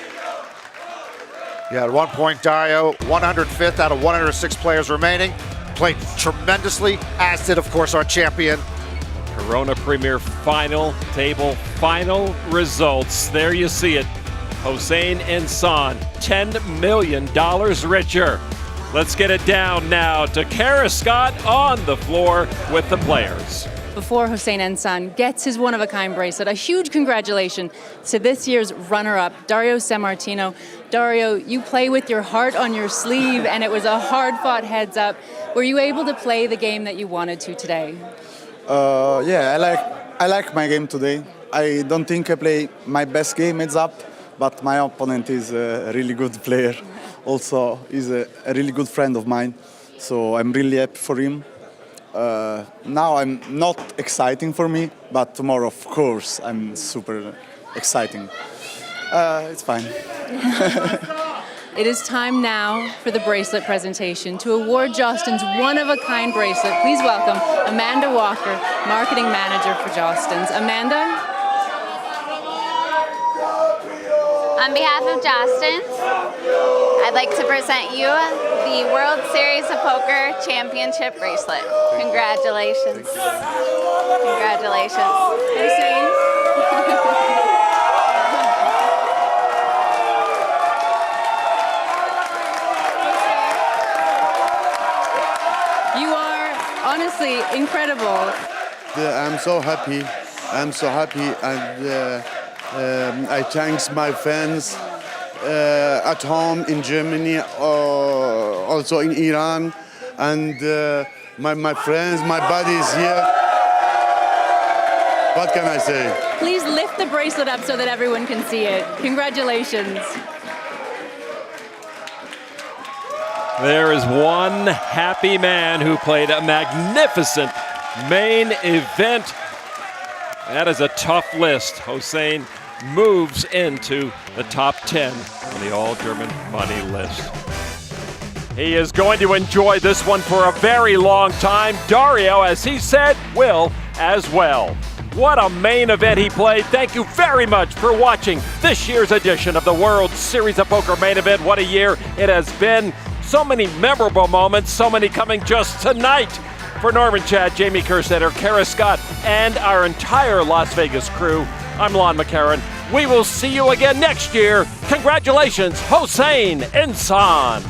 Yeah, at one point, Dario, 105th out of 106 players remaining, played tremendously, as did, of course, our champion. Corona Premier final table, final results. There you see it. Hossein Insan, $10 million richer. Let's get it down now to Kara Scott on the floor with the players. Before Hossein Insan gets his one-of-a-kind bracelet, a huge congratulations to this year's runner-up, Dario Sammartino. Dario, you play with your heart on your sleeve, and it was a hard-fought heads-up. Were you able to play the game that you wanted to today? Yeah, I like my game today. I don't think I play my best game heads up, but my opponent is a really good player. Also, he's a really good friend of mine, so I'm really happy for him. Now I'm not exciting for me, but tomorrow, of course, I'm super exciting. It's fine. It is time now for the bracelet presentation. To award Jostens' one-of-a-kind bracelet, please welcome Amanda Walker, Marketing Manager for Jostens. Amanda? On behalf of Jostens, I'd like to present you the World Series of Poker Championship bracelet. Congratulations. Congratulations. You are honestly incredible. I'm so happy. I'm so happy, and I thanks my fans at home in Germany, also in Iran, and my friends, my buddies here. What can I say? Please lift the bracelet up so that everyone can see it. Congratulations. There is one happy man who played a magnificent main event. That is a tough list. Hossein moves into the top 10 on the all-German money list. He is going to enjoy this one for a very long time. Dario, as he said, will as well. What a main event he played. Thank you very much for watching this year's edition of the World Series of Poker main event. What a year it has been. So many memorable moments, so many coming just tonight. For Norman Chad, Jamie Kerstetter, Kara Scott, and our entire Las Vegas crew, I'm Lon McCarron. We will see you again next year. Congratulations, Hossein Insan.